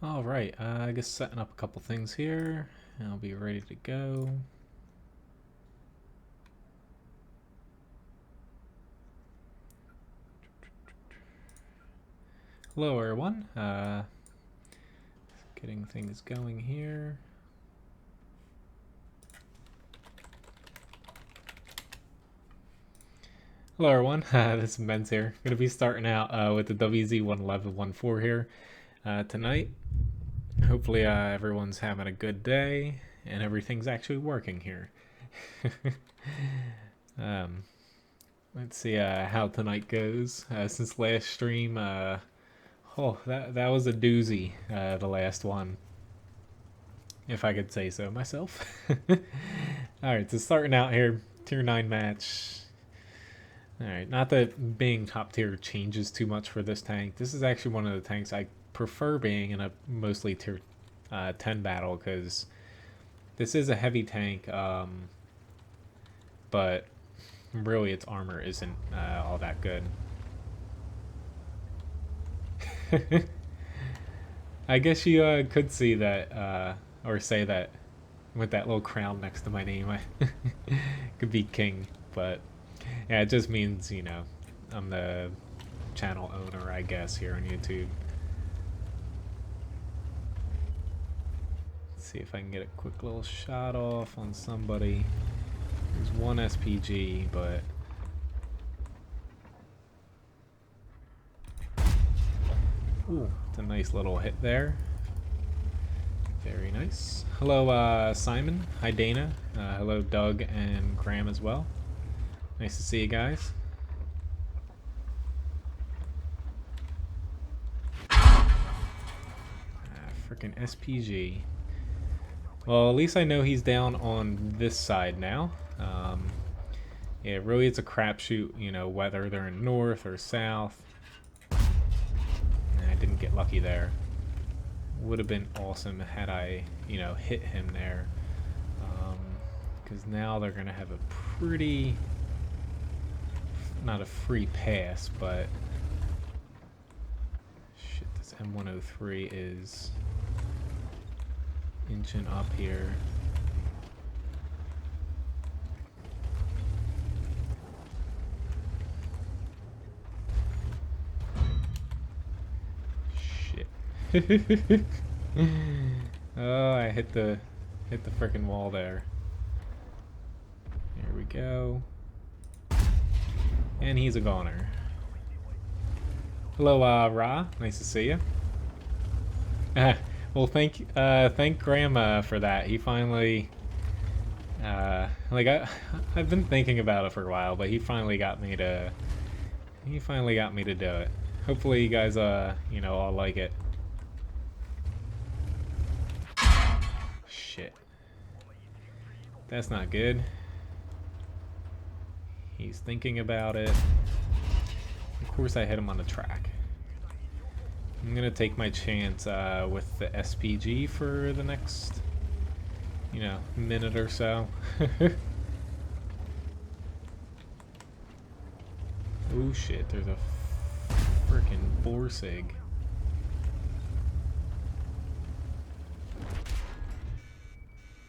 Alright, I guess setting up a couple things here. And I'll be ready to go. Hello everyone. Getting things going here. Hello everyone, this is Menz here. Going to be starting out with the WZ11114 here tonight. Hopefully everyone's having a good day and everything's actually working here. Let's see how tonight goes. Since last stream, oh, that was a doozy, the last one, if I could say so myself. Alright, so starting out here, tier 9 match. Alright, not that being top tier changes too much for this tank. This is actually one of the tanks I prefer being in a mostly tier 10 battle, because this is a heavy tank, but really its armor isn't all that good. I guess you could see that, or say that with that little crown next to my name, I could be king, but yeah, it just means, you know, I'm the channel owner, I guess, here on YouTube. Let's see if I can get a quick little shot off on somebody. There's one SPG, but ooh, it's a nice little hit there. Very nice. Hello, Simon. Hi, Dana. Hello, Doug and Graham as well. Nice to see you guys. Freaking SPG. Well, at least I know he's down on this side now. Yeah, really it's a crapshoot, you know, whether they're in north or south. I didn't get lucky there. Would have been awesome had I, you know, hit him there. Because now they're going to have a pretty, not a free pass, but shit, this M103 is inching up here. Shit. Oh, I hit the frickin' wall there. There we go. And he's a goner. Hello, Ra. Nice to see you. Well, thank Grandma for that. He finally, like I've been thinking about it for a while, but he finally got me to do it. Hopefully, you guys, you know, all like it. Shit, that's not good. He's thinking about it. Of course, I hit him on the track. I'm gonna take my chance with the SPG for the next, you know, minute or so. Oh shit, there's a frickin' Borsig.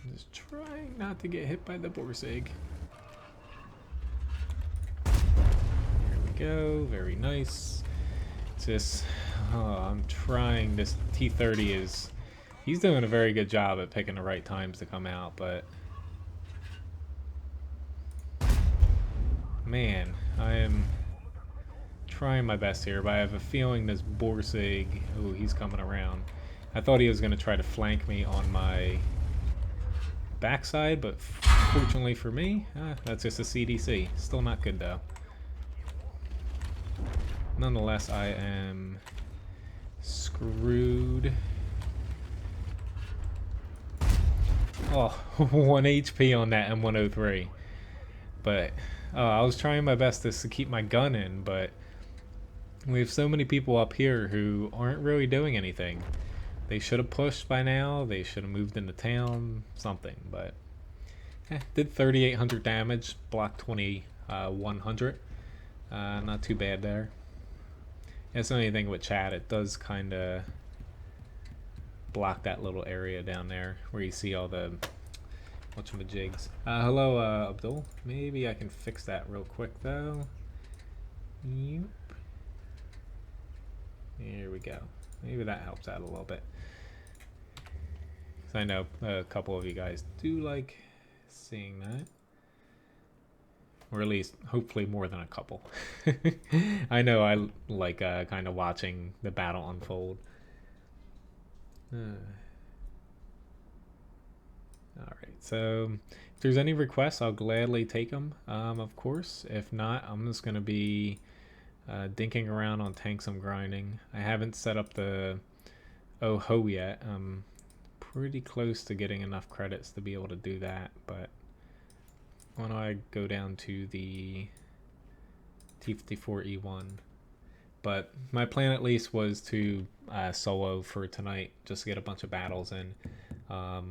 I'm just trying not to get hit by the Borsig. There we go, very nice. Just, I'm trying. This T30 is, he's doing a very good job at picking the right times to come out, but man, I am trying my best here, but I have a feeling this Borsig, oh, he's coming around. I thought he was going to try to flank me on my backside, but fortunately for me, that's just a CDC. Still not good though. Nonetheless, I am screwed. Oh, 1 HP on that M103. But I was trying my best to keep my gun in, but we have so many people up here who aren't really doing anything. They should have pushed by now. They should have moved into town, something. But did 3,800 damage, blocked 2,100. Not too bad there. That's the only thing with chat, it does kind of block that little area down there where you see all the whatchamajigs. Hello, Abdul. Maybe I can fix that real quick though. Yep. Here we go. Maybe that helps out a little bit. I know a couple of you guys do like seeing that. Or at least, hopefully more than a couple. I know I like kind of watching the battle unfold. Alright, so if there's any requests, I'll gladly take them, of course. If not, I'm just going to be dinking around on tanks I'm grinding. I haven't set up the Oh-Ho yet. I'm pretty close to getting enough credits to be able to do that, but why don't I go down to the T-54E1. But my plan at least was to solo for tonight, just to get a bunch of battles in. I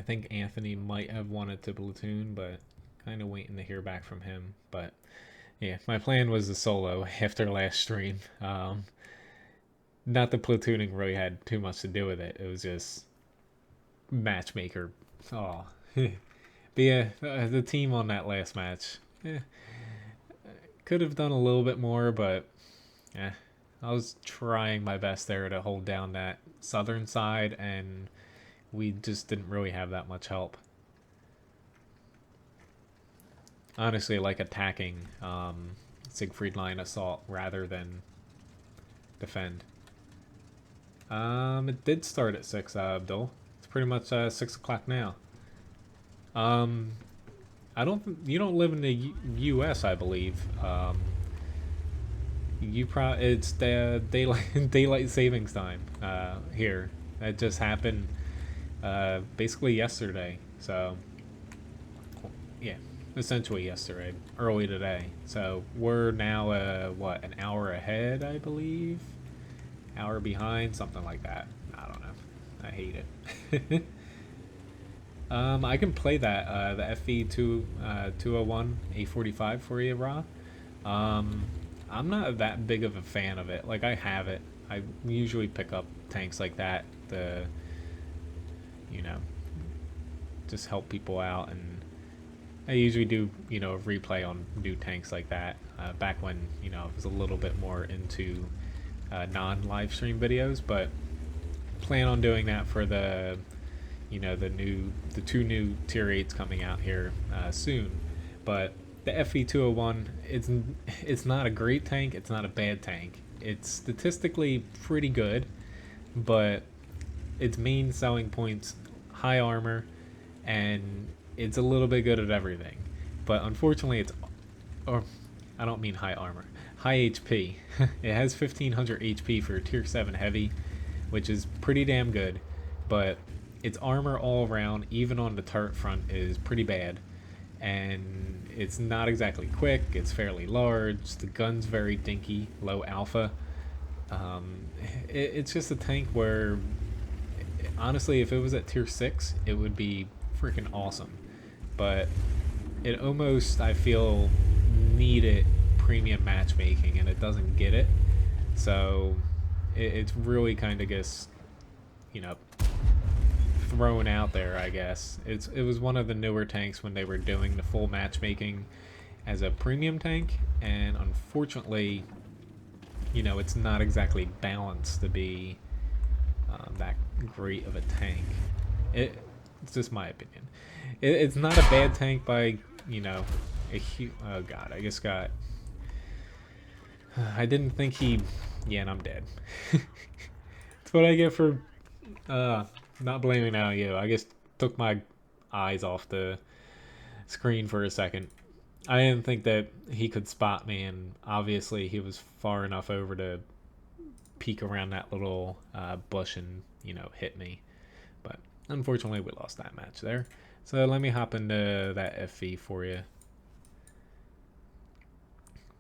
think Anthony might have wanted to platoon, but kind of waiting to hear back from him. But yeah, my plan was to solo after last stream. Not the platooning really had too much to do with it. It was just matchmaker. Oh, but yeah, the team on that last match could have done a little bit more, but yeah, I was trying my best there to hold down that southern side, and we just didn't really have that much help. Honestly, like attacking Siegfried line assault rather than defend. It did start at 6, Abdul. It's pretty much 6 o'clock now. You don't live in the U.S., I believe. It's the daylight savings time here. That just happened basically yesterday. So yeah, essentially yesterday, early today. So we're now what, an hour ahead, I believe. Hour behind, something like that. I don't know. I hate it. I can play that the FV201 A45 for you, Ra. I'm not that big of a fan of it. Like, I have it. I usually pick up tanks like that to, you know, just help people out, and I usually do, you know, a replay on new tanks like that. Back when, you know, I was a little bit more into non-live stream videos, but plan on doing that for the, you know, the 2 new tier 8s coming out here soon. But the FV201, it's not a great tank, it's not a bad tank. It's statistically pretty good, but its main selling points, high armor, and it's a little bit good at everything. But unfortunately, or I don't mean high armor, high HP. It has 1500 HP for tier 7 heavy, which is pretty damn good, but its armor all around, even on the turret front, is pretty bad. And it's not exactly quick, it's fairly large, the gun's very dinky, low alpha. It's just a tank where, honestly, if it was at tier 6, it would be freaking awesome. But it almost, I feel, needed premium matchmaking, and it doesn't get it. So it's really kind of just, you know, thrown out there, I guess. It was one of the newer tanks when they were doing the full matchmaking as a premium tank, and unfortunately, you know, it's not exactly balanced to be that great of a tank. It's just my opinion. It's not a bad tank by, you know, oh god, I just got, I didn't think he, yeah, and I'm dead. That's what I get for not blaming it on you. I just took my eyes off the screen for a second. I didn't think that he could spot me, and obviously he was far enough over to peek around that little bush and, you know, hit me. But unfortunately, we lost that match there. So let me hop into that FV for you.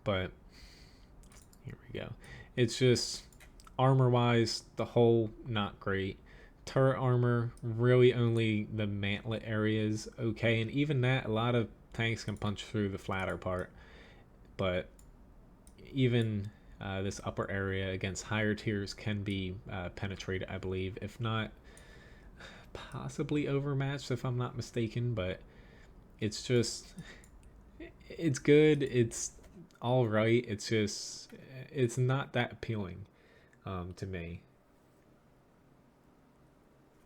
But here we go. It's just armor-wise, the whole not great. Turret armor, really only the mantlet areas okay, and even that, a lot of tanks can punch through the flatter part. But even this upper area against higher tiers can be penetrated, I believe. If not, possibly overmatched if I'm not mistaken, but it's just, it's good. It's all right. It's just, it's not that appealing to me.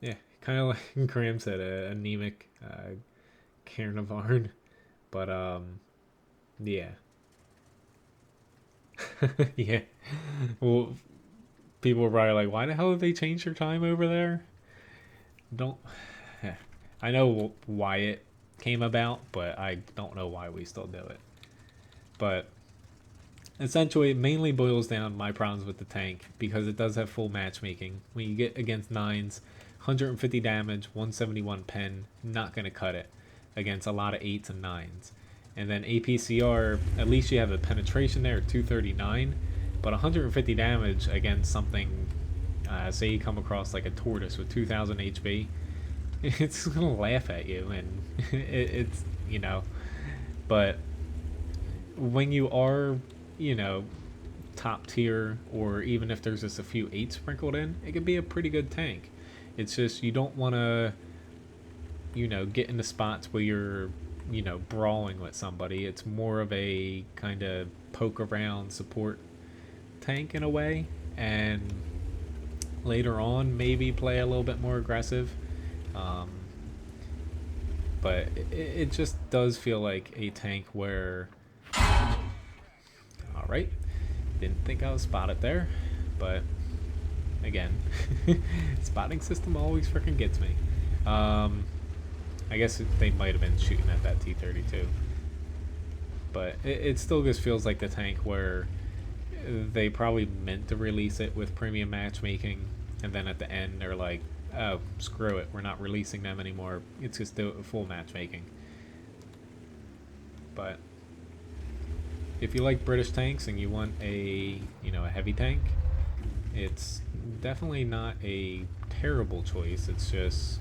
Yeah, kind of like Graham said, anemic Carnivore, but yeah. Yeah. Well, people were probably like, why the hell did they change their time over there? Don't. I know why it came about, but I don't know why we still do it. But essentially, it mainly boils down my problems with the tank because it does have full matchmaking. When you get against 9s, 150 damage, 171 pen, not going to cut it against a lot of 8s and 9s. And then APCR, at least you have a penetration there, 239, but 150 damage against something, say you come across like a tortoise with 2000 HP, it's gonna laugh at you, and it's, you know, but when you are, you know, top tier, or even if there's just a few 8s sprinkled in, it can be a pretty good tank. It's just you don't want to, you know, get into spots where you're, you know, brawling with somebody. It's more of a kind of poke around support tank in a way, and later on maybe play a little bit more aggressive. But it just does feel like a tank where, all right, didn't think I was spotted there, but again, spotting system always freaking gets me. I guess they might have been shooting at that T-32, but it still just feels like the tank where they probably meant to release it with premium matchmaking, and then at the end they're like, oh, screw it, we're not releasing them anymore, it's just do it with full matchmaking. But if you like British tanks and you want a, you know, a heavy tank, it's definitely not a terrible choice. It's just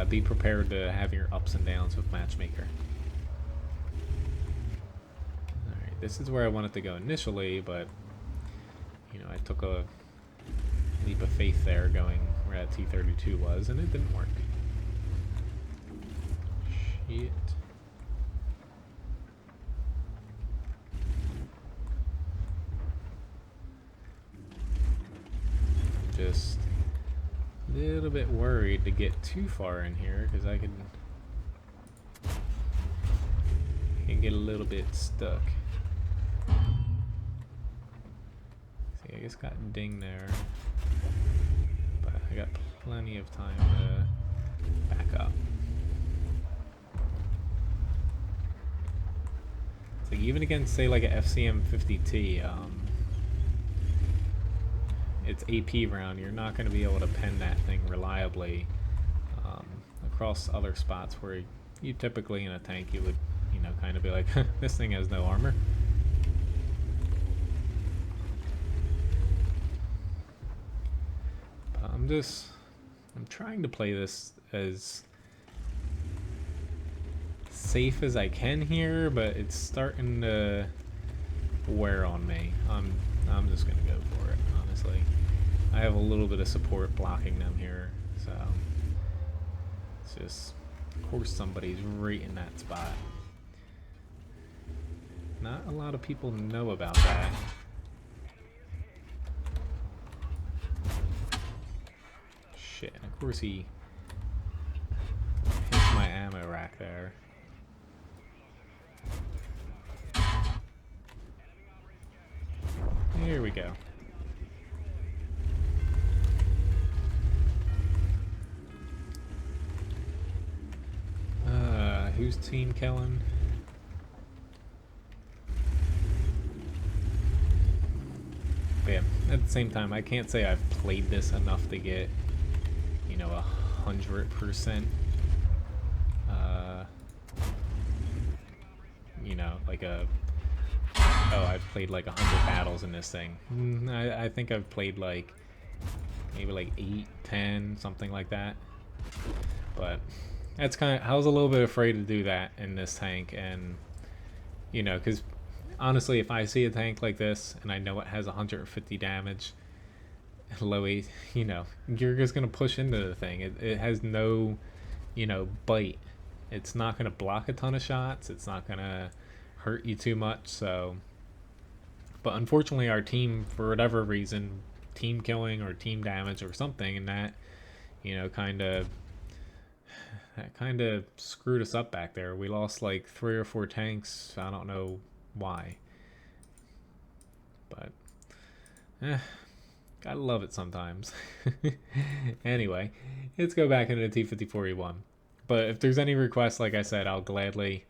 be prepared to have your ups and downs with matchmaker. Alright, this is where I wanted to go initially, but you know, I took a leap of faith there going where that T-32 was, and it didn't work. Shit. Just a little bit worried to get too far in here because I can get a little bit stuck. See, I just got dinged there, but I got plenty of time to back up. So even against, say, like a FCM-50T, it's AP round, you're not going to be able to pen that thing reliably across other spots where you typically in a tank you would, you know, kind of be like, this thing has no armor. But I'm trying to play this as safe as I can here, but it's starting to wear on me. I'm just gonna go for it, honestly. I have a little bit of support blocking them here, so it's just, of course somebody's right in that spot. Not a lot of people know about that. Shit, and of course he hits my ammo rack there. Here we go. Who's team killing? But yeah, at the same time, I can't say I've played this enough to get, you know, 100%. You know, like a, oh, I've played like 100 battles in this thing. I think I've played like maybe like 8, 10, something like that. But that's kind of, I was a little bit afraid to do that in this tank, and you know, because honestly, if I see a tank like this and I know it has 150 damage, low E, you know, you're just gonna push into the thing. It has no, you know, bite. It's not gonna block a ton of shots. It's not gonna hurt you too much. So, but unfortunately, our team, for whatever reason, team killing or team damage or something, and that, you know, kind of screwed us up back there. We lost like 3 or 4 tanks. I don't know why, but gotta love it sometimes. Anyway, let's go back into T54E1. But if there's any requests, like I said, I'll gladly,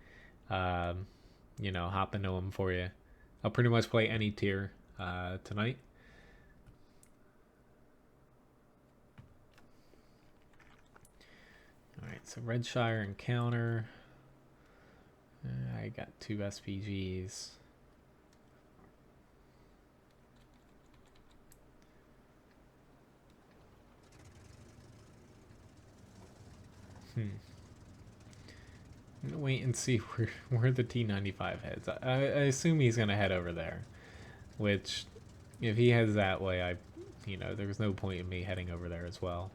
you know, hop into them for you. I'll pretty much play any tier tonight. Alright, so Redshire encounter. I got 2 SPGs. I'm gonna wait and see where the T95 heads. I assume he's gonna head over there, which, if he heads that way, you know, there's no point in me heading over there as well.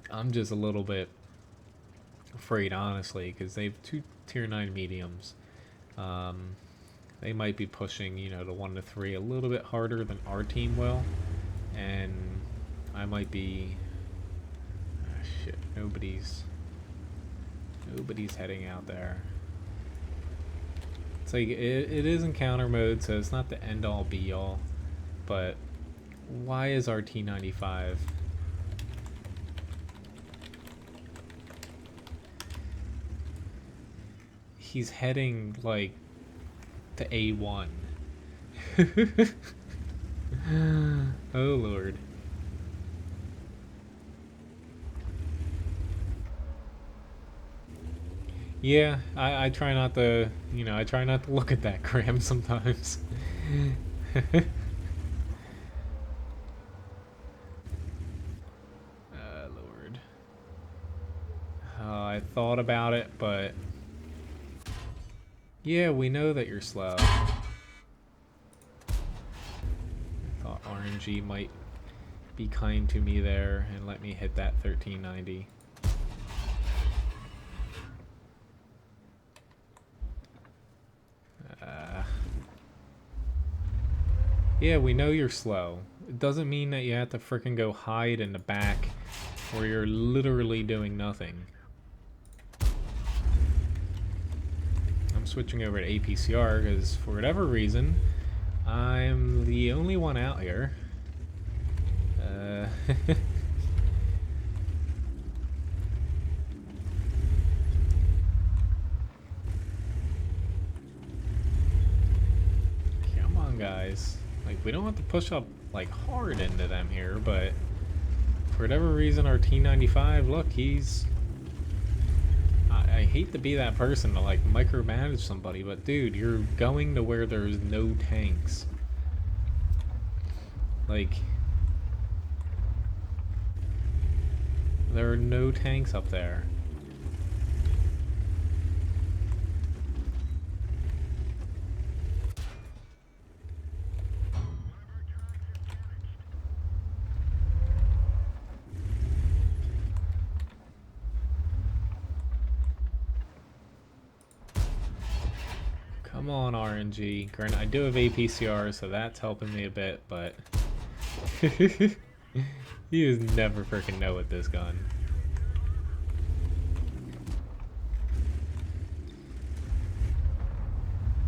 I'm just a little bit afraid, honestly, because they have 2 tier 9 mediums. They might be pushing, you know, the 1 to 3 a little bit harder than our team will, and I might be. Shit, nobody's heading out there. It's like it is encounter mode, so it's not the end all be all. But why is our T95? He's heading like to A1. Oh Lord. Yeah, I try not to, you know, I try not to look at that, Graham, sometimes. Lord. I thought about it, but yeah, we know that you're slow. I thought RNG might be kind to me there and let me hit that 1390. Yeah, we know you're slow. It doesn't mean that you have to frickin' go hide in the back where you're literally doing nothing. I'm switching over to APCR because for whatever reason, I'm the only one out here. Come on, guys. Like, we don't have to push up, like, hard into them here, but for whatever reason, our T95, look, he's... I hate to be that person to, like, micromanage somebody, but dude, you're going to where there's no tanks. Like, there are no tanks up there. Come on, RNG. Granted, I do have APCR, so that's helping me a bit, but you just never freaking know with this gun.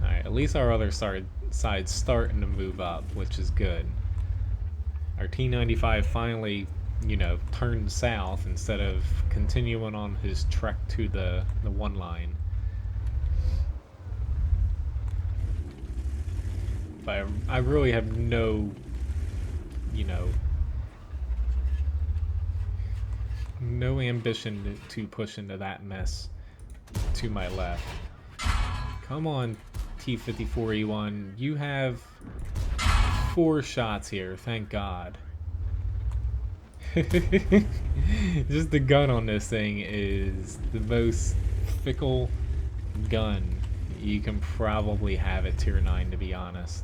Alright, at least our other side's starting to move up, which is good. Our T95 finally, you know, turned south instead of continuing on his trek to the one line. But I really have no, you know, no ambition to push into that mess to my left. Come on, T54E1. You have 4 shots here, thank God. Just the gun on this thing is the most fickle gun you can probably have it tier 9, to be honest.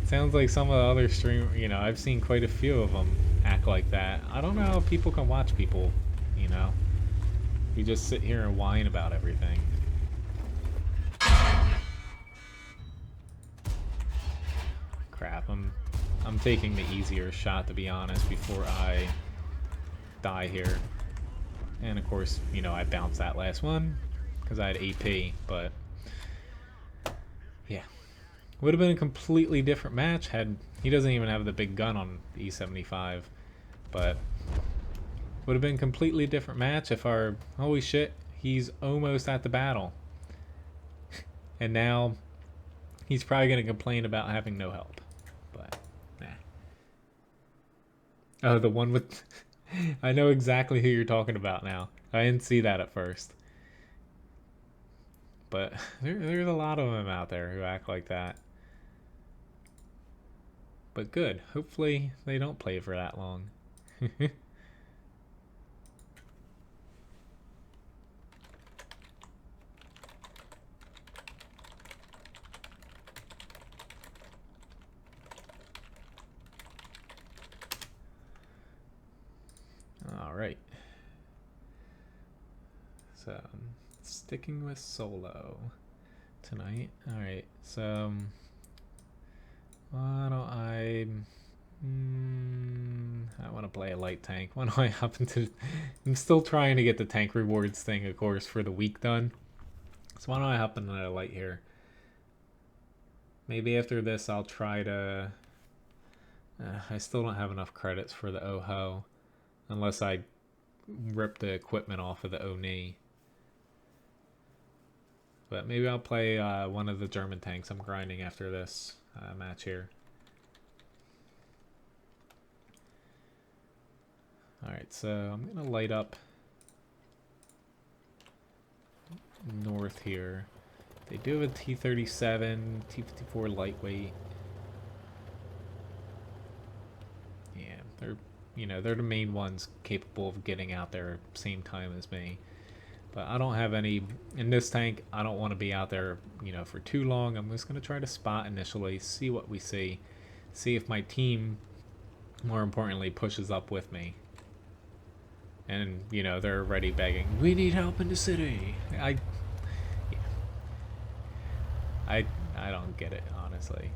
Sounds like some of the other stream, you know, I've seen quite a few of them act like that. I don't know how people can watch people, you know. We just sit here and whine about everything. Crap, I'm taking the easier shot, to be honest, before I die here. And of course, you know, I bounced that last one because I had AP, but yeah. Would have been a completely different match had he doesn't even have the big gun on E75, but would have been a completely different match if our holy shit, he's almost at the battle. And now he's probably going to complain about having no help. But nah. Oh, the one with I know exactly who you're talking about now. I didn't see that at first. But there's a lot of them out there who act like that. But good. Hopefully they don't play for that long. Alright. So, sticking with solo tonight. Alright, so why don't I want to play a light tank. Why don't I hop into I'm still trying to get the tank rewards thing, of course, for the week done. So why don't I hop into a light here? Maybe after this I'll try to I still don't have enough credits for the OHO unless I rip the equipment off of the ONI. But maybe I'll play one of the German tanks I'm grinding after this match here. Alright, so I'm going to light up north here. They do have a T-37, T-54 lightweight. Yeah, they're the main ones capable of getting out there same time as me. But I don't have any in this tank. I don't want to be out there, you know, for too long. I'm just going to try to spot initially, see what we see if my team, more importantly, pushes up with me. And, you know, they're already begging, we need help in the city. I don't get it, honestly.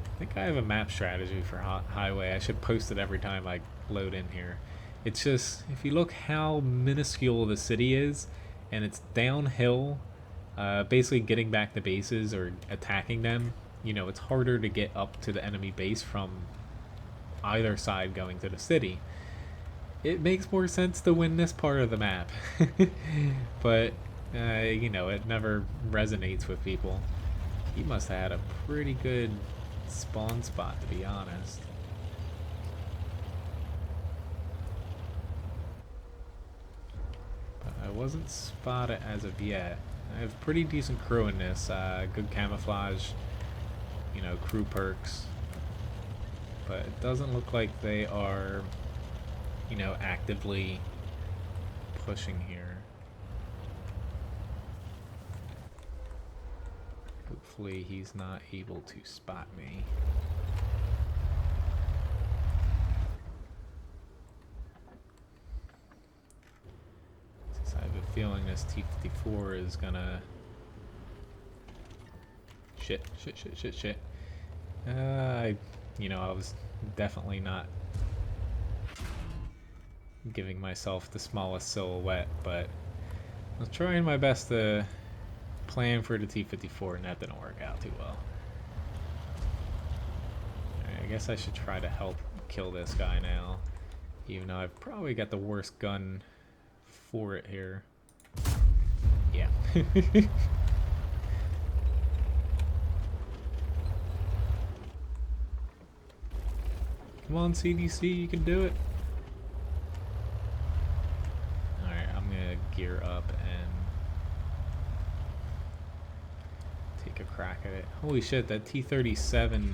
I think I have a map strategy for highway. I should post it every time I load in here. It's just, if you look how minuscule the city is, and it's downhill, basically getting back to bases or attacking them, you know, it's harder to get up to the enemy base from either side going to the city. It makes more sense to win this part of the map. But, you know, it never resonates with people. He must have had a pretty good spawn spot, to be honest. But I wasn't spotted as of yet. I have pretty decent crew in this. Good camouflage, you know, crew perks. But it doesn't look like they are, you know, actively pushing here. Hopefully he's not able to spot me. Since I have a feeling this T-54 is gonna... Shit. You know, I was definitely not giving myself the smallest silhouette, but I was trying my best to plan for the T-54, and that didn't work out too well. Right, I guess I should try to help kill this guy now, even though I've probably got the worst gun for it here. Yeah. Come on, CDC, you can do it. Alright, I'm gonna gear up and take a crack at it. Holy shit, that T-37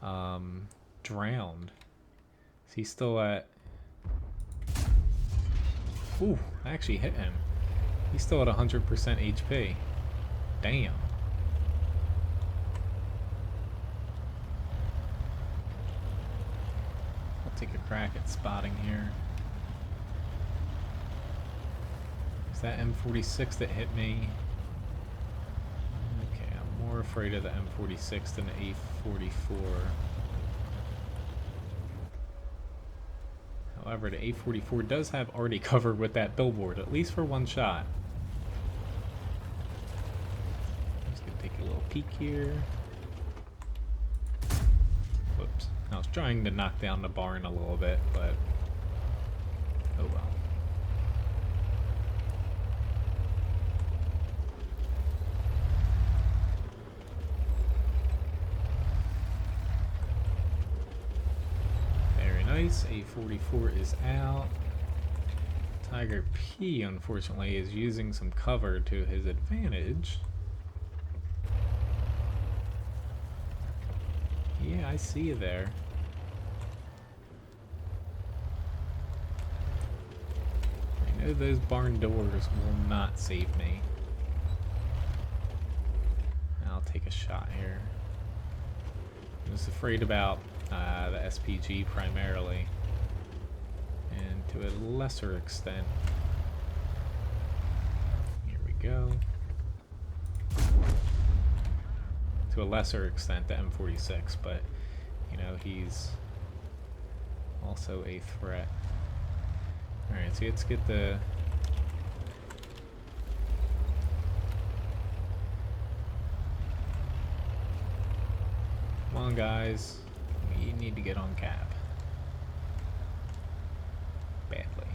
drowned. Is he still at... Ooh, I actually hit him. He's still at 100% HP. Damn. I'll take a crack at spotting here. Is that M46 that hit me? Okay, I'm more afraid of the M46 than the A44. However, the A44 does have already covered with that billboard, at least for one shot. Just gonna take a little peek here. Whoops. I was trying to knock down the barn a little bit, but oh well. Nice. A44 is out. Tiger P, unfortunately, is using some cover to his advantage. Yeah, I see you there. I know those barn doors will not save me. I'll take a shot here. I'm just afraid about the SPG primarily, and to a lesser extent, here we go, to a lesser extent the M46, but you know, he's also a threat. Alright, so let's get the come on guys. You need to get on cap. Badly.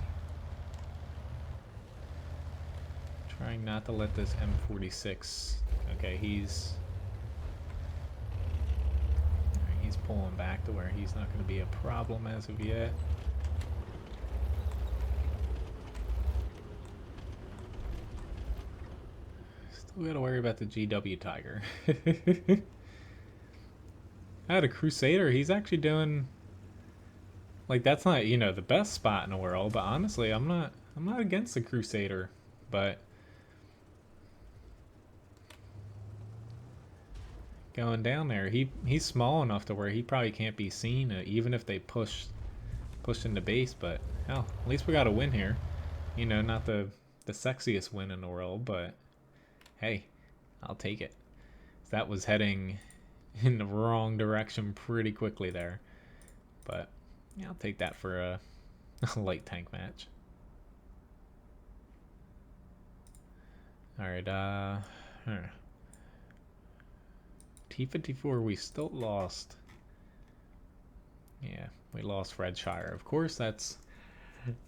Trying not to let this M46... Okay, he's pulling back to where he's not going to be a problem as of yet. Still got to worry about the GW Tiger. I had a Crusader. He's actually doing, like, that's not, you know, the best spot in the world, but honestly, I'm not against the Crusader, but going down there, he's small enough to where he probably can't be seen, even if they push in the base. But hell, at least we got a win here. You know, not the sexiest win in the world, but hey, I'll take it. That was heading in the wrong direction pretty quickly there, but yeah, I'll take that for a light tank match. All right, T-54, we still lost. Yeah, we lost Redshire. Of course, that's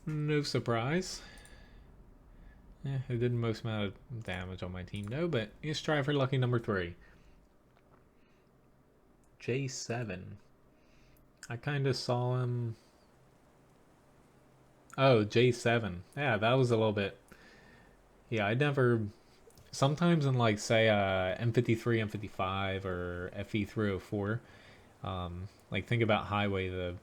no surprise. Yeah, it did the most amount of damage on my team, no, but let's try for lucky number 3. J7. I kind of saw him. Oh, J7. Yeah, that was a little bit. Yeah, I never. Sometimes in, like, say, M53, M55, or FE304, like, think about Highway, the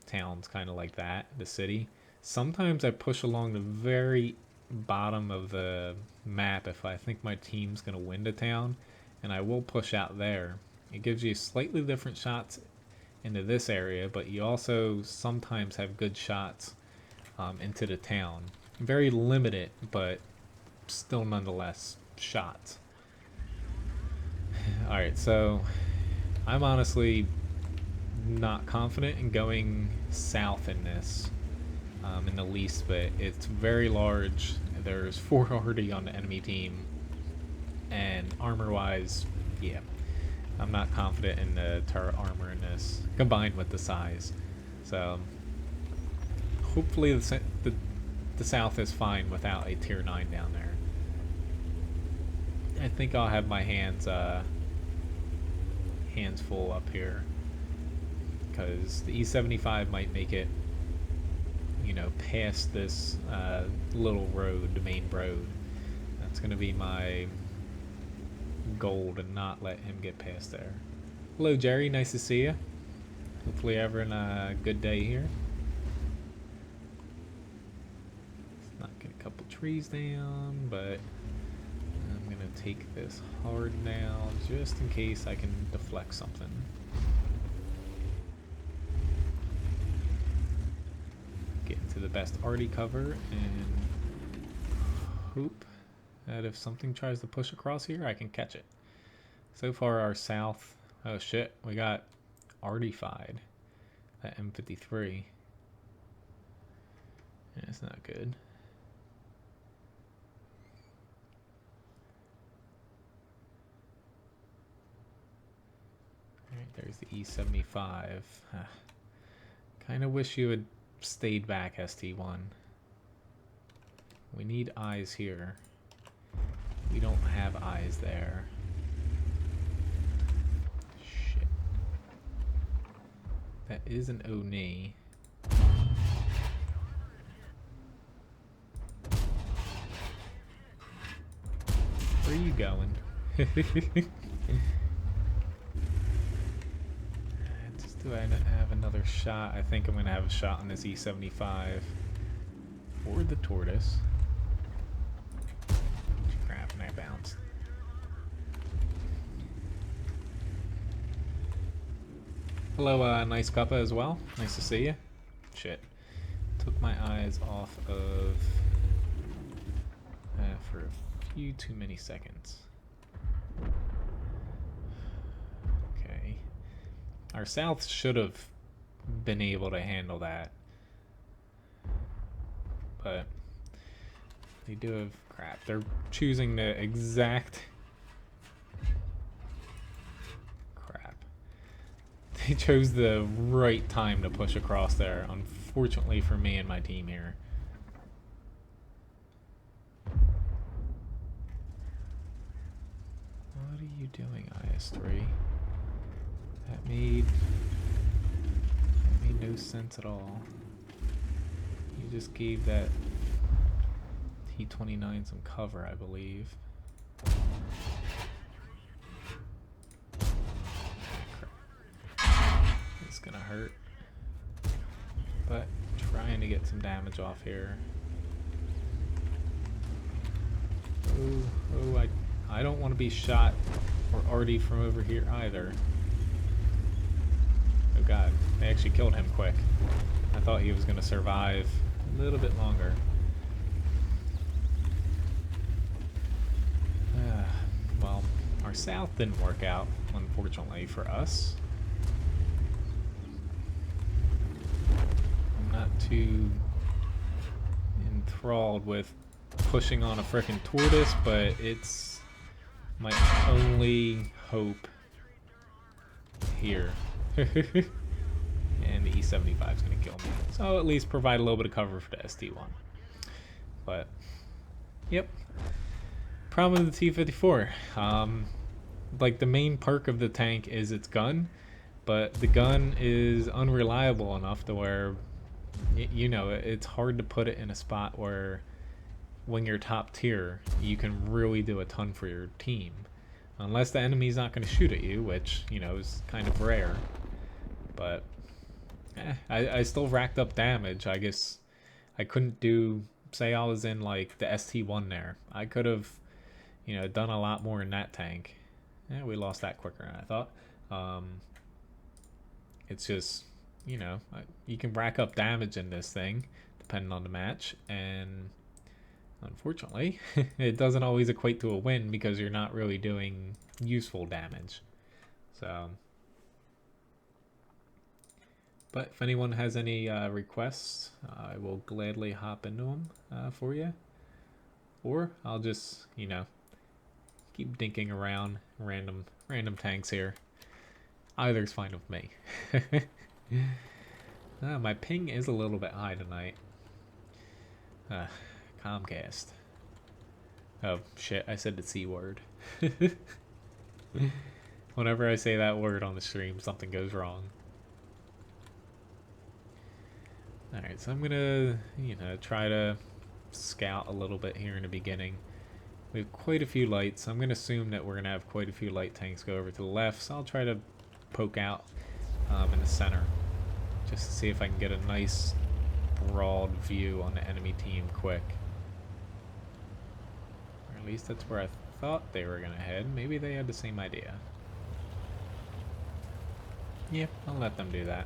town's kind of like that, the city. Sometimes I push along the very bottom of the map if I think my team's going to win the town, and I will push out there. It gives you slightly different shots into this area, but you also sometimes have good shots into the town. Very limited, but still nonetheless shots. Alright, so I'm honestly not confident in going south in this in the least, but it's very large. There's 4 already on the enemy team, and armor wise, yeah, I'm not confident in the turret armor in this, combined with the size. So hopefully the south is fine without a tier 9 down there. I think I'll have my hands full up here, because the E75 might make it, you know, past this little road, the main road. That's going to be my goal, to not let him get past there. Hello, Jerry. Nice to see you. Hopefully, you're having a good day here. Let's not get a couple trees down, but I'm gonna take this hard now just in case I can deflect something. Get into the best arty cover and hope that if something tries to push across here, I can catch it. So far, our south. Oh shit, we got artified. That M53. That's not good. Alright, there's the E75. Kind of wish you had stayed back, ST1. We need eyes here. We don't have eyes there. Shit. That is an Oni. Where are you going? Just do I have another shot? I think I'm going to have a shot on this E75 or the tortoise. Crap, and I bounced. Hello, Nice Cuppa as well. Nice to see you. Shit. Took my eyes off of for a few too many seconds. Okay. Our south should have been able to handle that. But they do have crap. They're choosing the exact crap. They chose the right time to push across there, unfortunately for me and my team here. What are you doing, IS-3? That made no sense at all. You just gave that T-29 some cover, I believe. It's gonna hurt. But trying to get some damage off here. Oh, I don't want to be shot or arty from over here either. Oh god, they actually killed him quick. I thought he was going to survive a little bit longer. Well, our south didn't work out, unfortunately for us. I'm not too enthralled with pushing on a frickin' tortoise, but it's my only hope here. And the E75 is going to kill me. So at least provide a little bit of cover for the ST1. But, yep. Problem with the T-54. Like, the main perk of the tank is its gun, but the gun is unreliable enough to where, you know, it's hard to put it in a spot where when you're top tier, you can really do a ton for your team. Unless the enemy's not going to shoot at you, which, you know, is kind of rare. But I still racked up damage. I guess I couldn't do, say I was in like the ST1 there. I could have, you know, done a lot more in that tank. Yeah, we lost that quicker than I thought. It's just, you know, you can rack up damage in this thing depending on the match, and unfortunately it doesn't always equate to a win because you're not really doing useful damage. So, but if anyone has any requests, I will gladly hop into them for you, or I'll just, you know, keep dinking around random tanks here. Either's fine with me. My ping is a little bit high tonight. Comcast. Oh shit, I said the C word. Whenever I say that word on the stream, something goes wrong. Alright, so I'm gonna, you know, try to scout a little bit here in the beginning. We have quite a few lights. I'm gonna assume that we're gonna have quite a few light tanks go over to the left, so I'll try to poke out in the center, just to see if I can get a nice broad view on the enemy team quick. Or at least that's where I thought they were gonna head. Maybe they had the same idea. Yeah, I'll let them do that.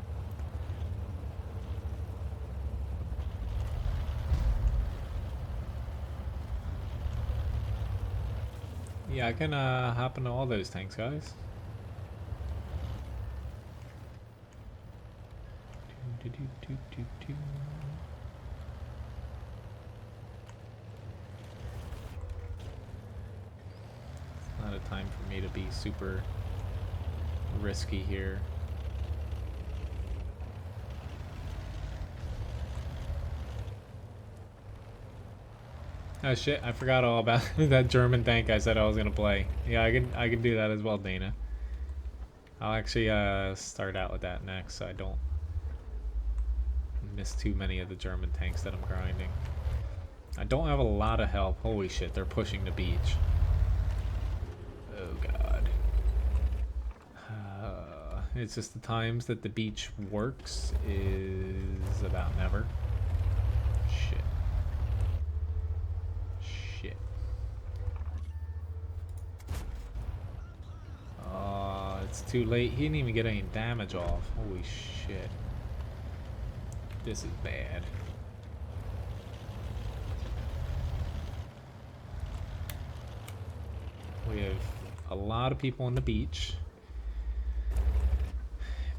Yeah, I can hop into all those tanks, guys. It's not a time for me to be super risky here. Oh shit, I forgot all about that German tank I said I was gonna play. Yeah, I can do that as well, Dana. I'll actually start out with that next so I don't miss too many of the German tanks that I'm grinding. I don't have a lot of help. Holy shit, they're pushing the beach. Oh god. It's just the times that the beach works is about never. Shit. Shit. Oh, it's too late. He didn't even get any damage off. Holy shit. This is bad. We have a lot of people on the beach,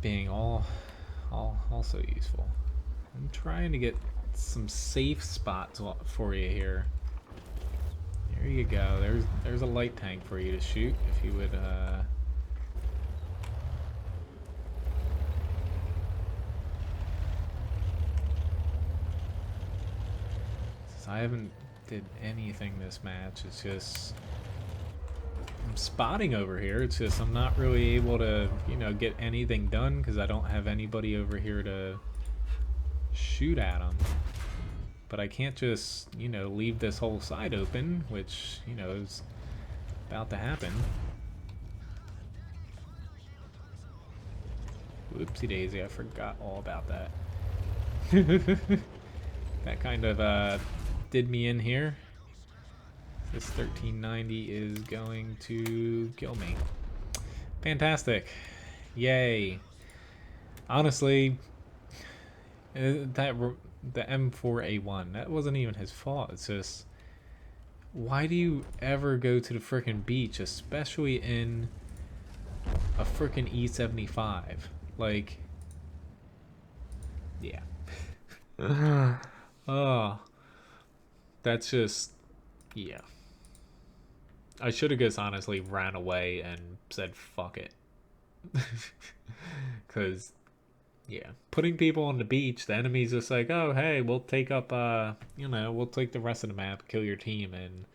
being also useful. I'm trying to get some safe spots for you here. There you go. There's a light tank for you to shoot if you would. I haven't did anything this match. It's just I'm spotting over here. It's just I'm not really able to, you know, get anything done because I don't have anybody over here to shoot at them. But I can't just, you know, leave this whole side open, which, you know, is about to happen. Whoopsie daisy, I forgot all about that. That kind of did me in here. This 1390 is going to kill me. Fantastic. Yay. Honestly, the M4A1, that wasn't even his fault. It's just, why do you ever go to the frickin' beach, especially in a frickin' E75? Like, yeah. Oh, that's just, yeah. I should have just honestly ran away and said fuck it. Because, yeah, putting people on the beach, the enemy's just like, oh, hey, we'll take up, you know, we'll take the rest of the map, kill your team, and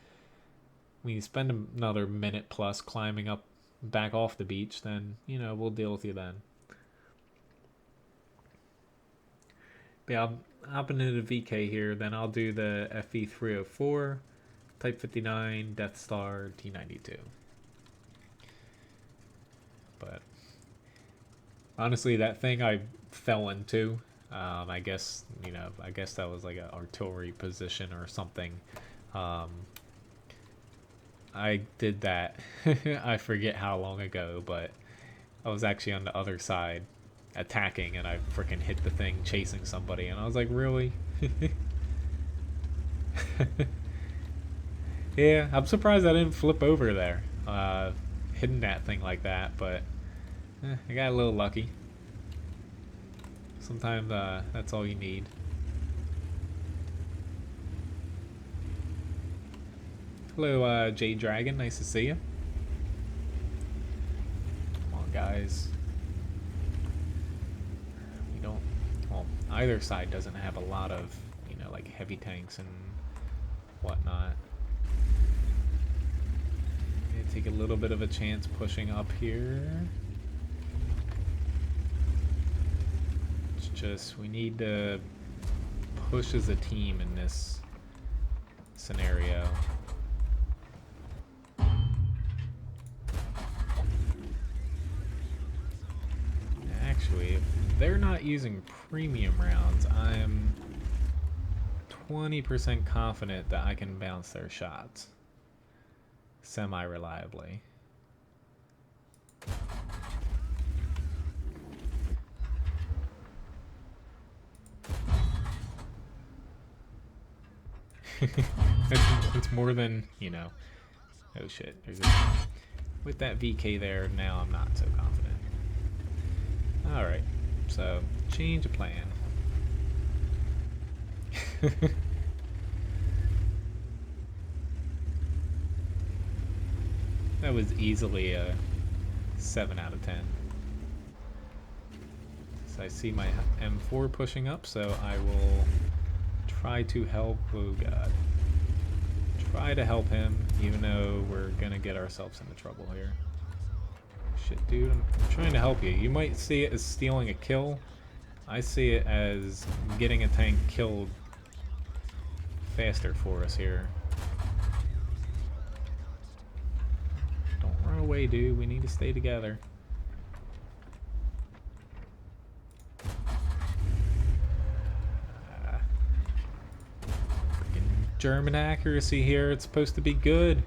when you spend another minute plus climbing up back off the beach, then, you know, we'll deal with you then. But yeah, I'll hop into the VK here, then I'll do the FE304, Type 59, Death Star, T92. But honestly, that thing I fell into, I guess, you know, I guess that was like an artillery position or something. I did that, I forget how long ago, but I was actually on the other side attacking and I freaking hit the thing chasing somebody and I was like, really? Yeah, I'm surprised I didn't flip over there, hitting that thing like that, but I got a little lucky. Sometimes that's all you need. Hello, J Dragon, nice to see you. Come on, guys. We don't, well, either side doesn't have a lot of, you know, like heavy tanks and whatnot. Take a little bit of a chance pushing up here. It's just we need to push as a team in this scenario. Actually, if they're not using premium rounds, I'm 20% confident that I can bounce their shots semi-reliably. it's more than, you know. Oh shit, with that VK there, now I'm not so confident. Alright, so change of plan. That was easily a 7 out of 10. So I see my M4 pushing up, so I will try to help. Oh god. Try to help him, even though we're gonna get ourselves into trouble here. Shit, dude, I'm trying to help you. You might see it as stealing a kill. I see it as getting a tank killed faster for us here. Don't run away, dude. We need to stay together. German accuracy here. It's supposed to be good.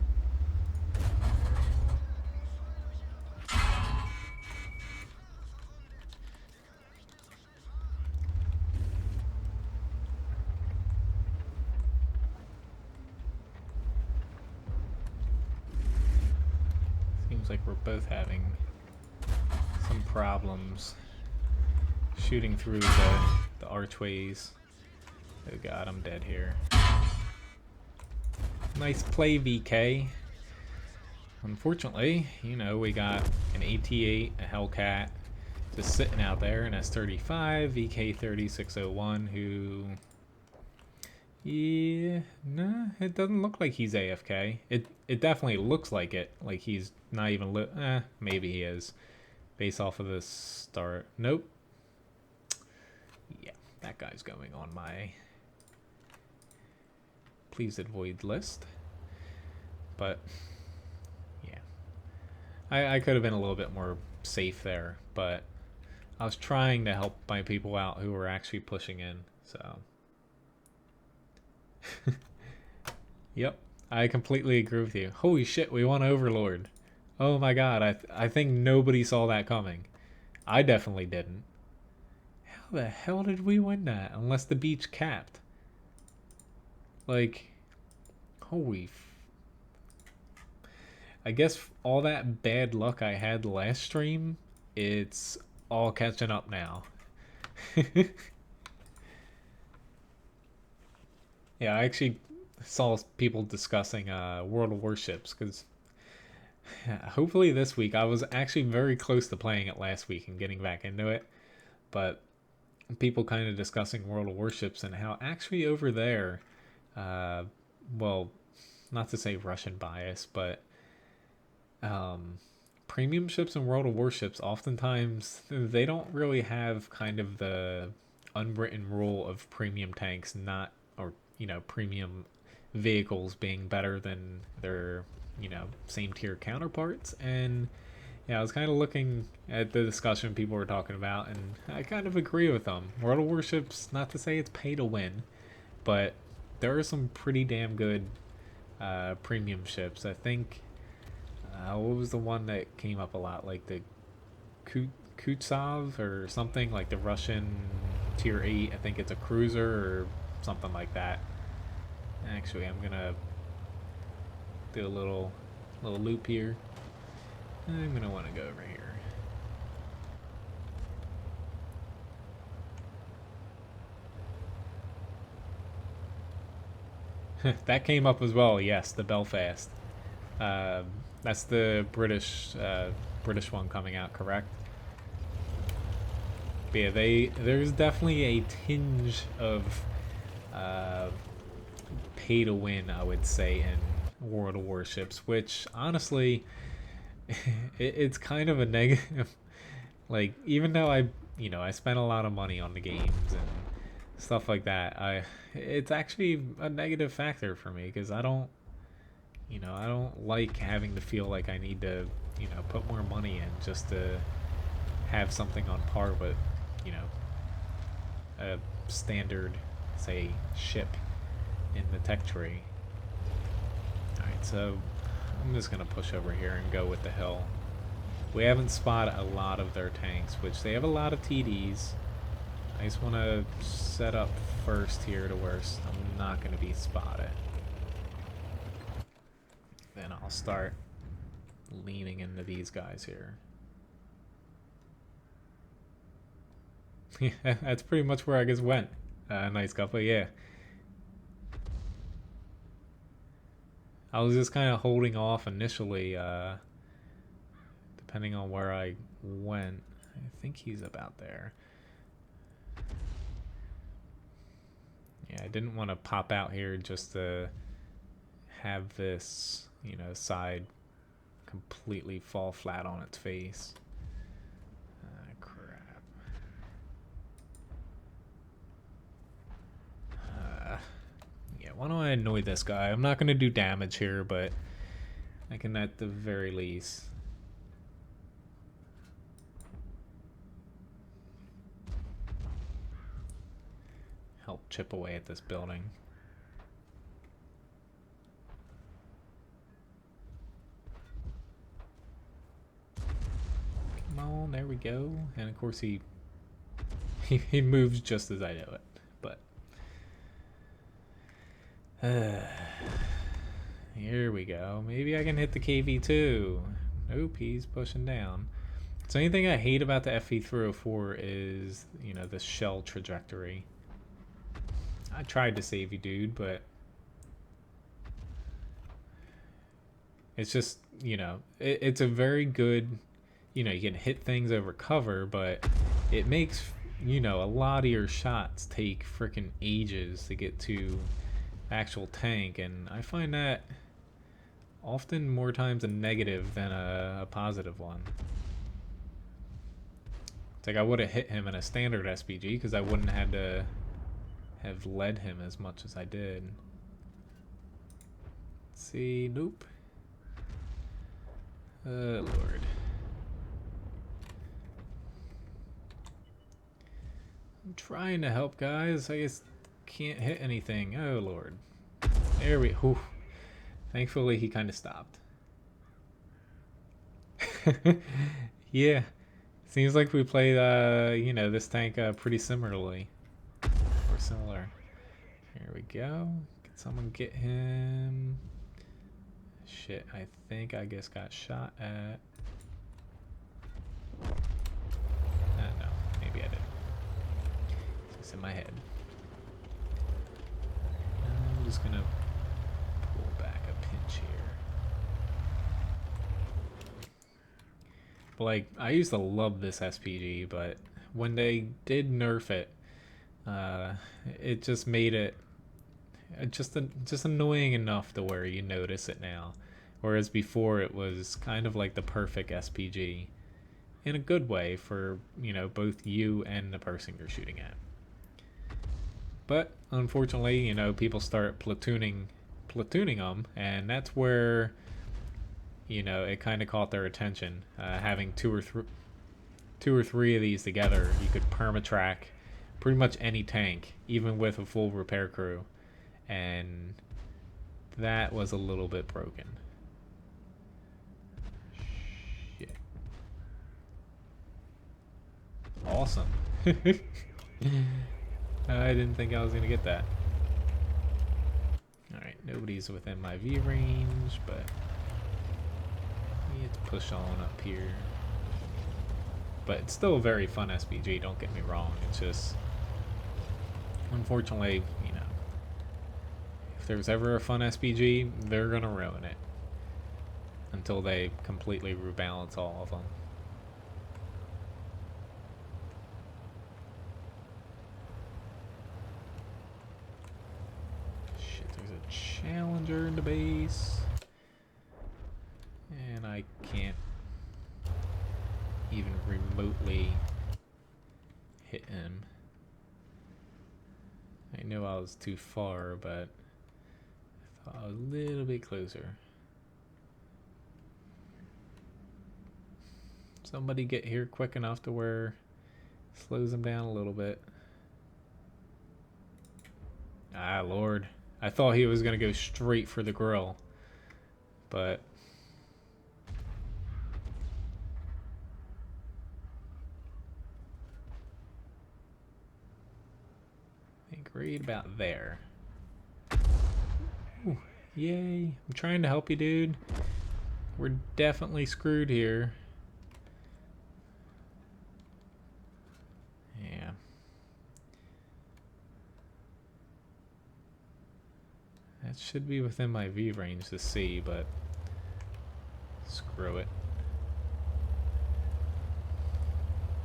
Seems like we're both having some problems shooting through the archways. Oh god, I'm dead here. Nice play, VK. Unfortunately, you know, we got an AT-8, a Hellcat, just sitting out there, an S-35, VK-3601, who... Yeah, nah, it doesn't look like he's AFK. It definitely looks like it, like he's not even maybe he is, based off of the start. Nope. Yeah, that guy's going on my please avoid list. But yeah, I could have been a little bit more safe there, but I was trying to help my people out who were actually pushing in, so yep, I completely agree with you. Holy shit, we won Overlord. Oh my god, I think nobody saw that coming. I definitely didn't. How the hell did we win that? Unless the beach capped. Like, holy I guess all that bad luck I had last stream, it's all catching up now. Yeah, I actually saw people discussing World of Warships, because hopefully this week, I was actually very close to playing it last week and getting back into it, but people kind of discussing World of Warships and how actually over there, well, not to say Russian bias, but premium ships in World of Warships, oftentimes they don't really have kind of the unwritten rule of premium tanks not, or you know, premium vehicles being better than their, you know, same tier counterparts. And yeah, I was kind of looking at the discussion people were talking about, and I kind of agree with them. World of Warships, not to say it's pay to win, but there are some pretty damn good premium ships. I think what was the one that came up a lot, like the Kutsov or something, like the Russian tier 8. I think it's a cruiser or something like that. Actually, I'm gonna do a little loop here. I'm gonna want to go over here. That came up as well. Yes, the Belfast. That's the British one coming out, correct? But yeah, there's definitely a tinge of pay to win, I would say, in World of Warships, which honestly, it's kind of a negative. Like, even though I spent a lot of money on the games and stuff like that, it's actually a negative factor for me, because I don't like having to feel like I need to, put more money in just to have something on par with, you know, a standard, say, ship in the tech tree. Alright, so I'm just going to push over here and go with the hill. We haven't spotted a lot of their tanks, which they have a lot of TDs. I just want to set up first here to where I'm not going to be spotted. Then I'll start leaning into these guys here. Yeah, that's pretty much where I just went. Nice couple, yeah. I was just kind of holding off initially, depending on where I went. I think he's about there. Yeah, I didn't want to pop out here just to have this, you know, side completely fall flat on its face. Crap. Yeah, why don't I annoy this guy? I'm not going to do damage here, but I can at the very least help chip away at this building. Come on, there we go. And of course he moves just as I do it. But here we go. Maybe I can hit the KV2. Nope, he's pushing down. So anything I hate about the FV304 is, you know, the shell trajectory. I tried to save you, dude, but it's just, you know, it's a very good, you know, you can hit things over cover, but it makes, you know, a lot of your shots take freaking ages to get to actual tank, and I find that often more times a negative than a positive one. It's like I would have hit him in a standard SPG because I wouldn't have had to have led him as much as I did. Let's see, nope. Lord. I'm trying to help, guys. I just can't hit anything. Oh, Lord. There we... Whew. Thankfully, he kind of stopped. Yeah. Seems like we played, you know, this tank pretty similarly. Or similar. Here we go. Can someone get him? Shit, I think I just got shot at. No, maybe I didn't. It's in my head. I'm just gonna pull back a pinch here. But like, I used to love this SPG, but when they did nerf it, it just made it just annoying enough to where you notice it now. Whereas before it was kind of like the perfect SPG in a good way for, you know, both you and the person you're shooting at. But unfortunately, you know, people start platooning them, and that's where, you know, it kind of caught their attention. Having two or three of these together, you could perma-track pretty much any tank, even with a full repair crew, and that was a little bit broken. Shit. Awesome. I didn't think I was gonna get that. Alright, nobody's within my V range, but we have to push on up here. But it's still a very fun SPG, don't get me wrong. It's just, unfortunately, you know, if there's ever a fun SPG, they're gonna ruin it until they completely rebalance all of them. Shit, there's a Challenger in the base, and I can't even remotely hit him. I know I was too far, but I thought I was a little bit closer. Somebody get here quick enough to where it slows them down a little bit. Ah, Lord. I thought he was going to go straight for the grill. But... I think right about there. Ooh, yay. I'm trying to help you, dude. We're definitely screwed here. Yeah. That should be within my view range to see, but screw it.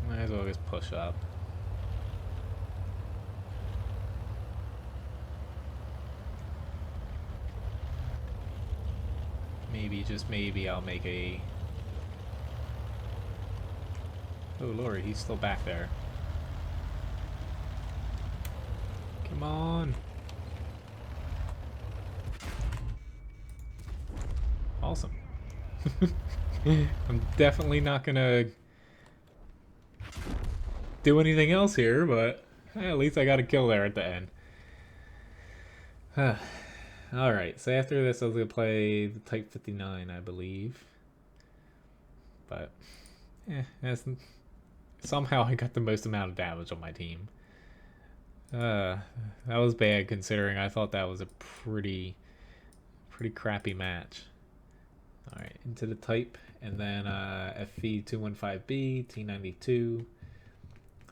Might as well just push up. Maybe, just maybe, I'll make a... Oh Lord, he's still back there. Come on. Awesome. I'm definitely not gonna do anything else here, but at least I got a kill there at the end. Alright, so after this I was gonna play the Type 59, I believe. But, somehow I got the most amount of damage on my team. That was bad considering I thought that was a pretty crappy match. Alright, into the Type, and then FV215B, T92.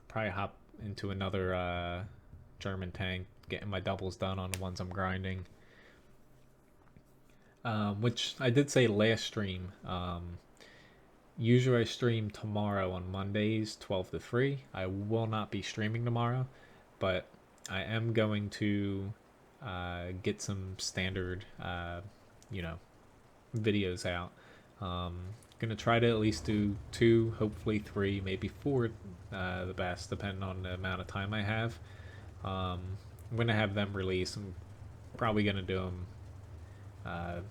Probably hop into another German tank, getting my doubles done on the ones I'm grinding. Which I did say last stream. Usually I stream tomorrow on Mondays, 12 to 3. I will not be streaming tomorrow, but I am going to get some standard, videos out. Gonna try to at least do 2, hopefully 3, maybe 4, the best, depending on the amount of time I have. I'm gonna have them released. I'm probably gonna do them,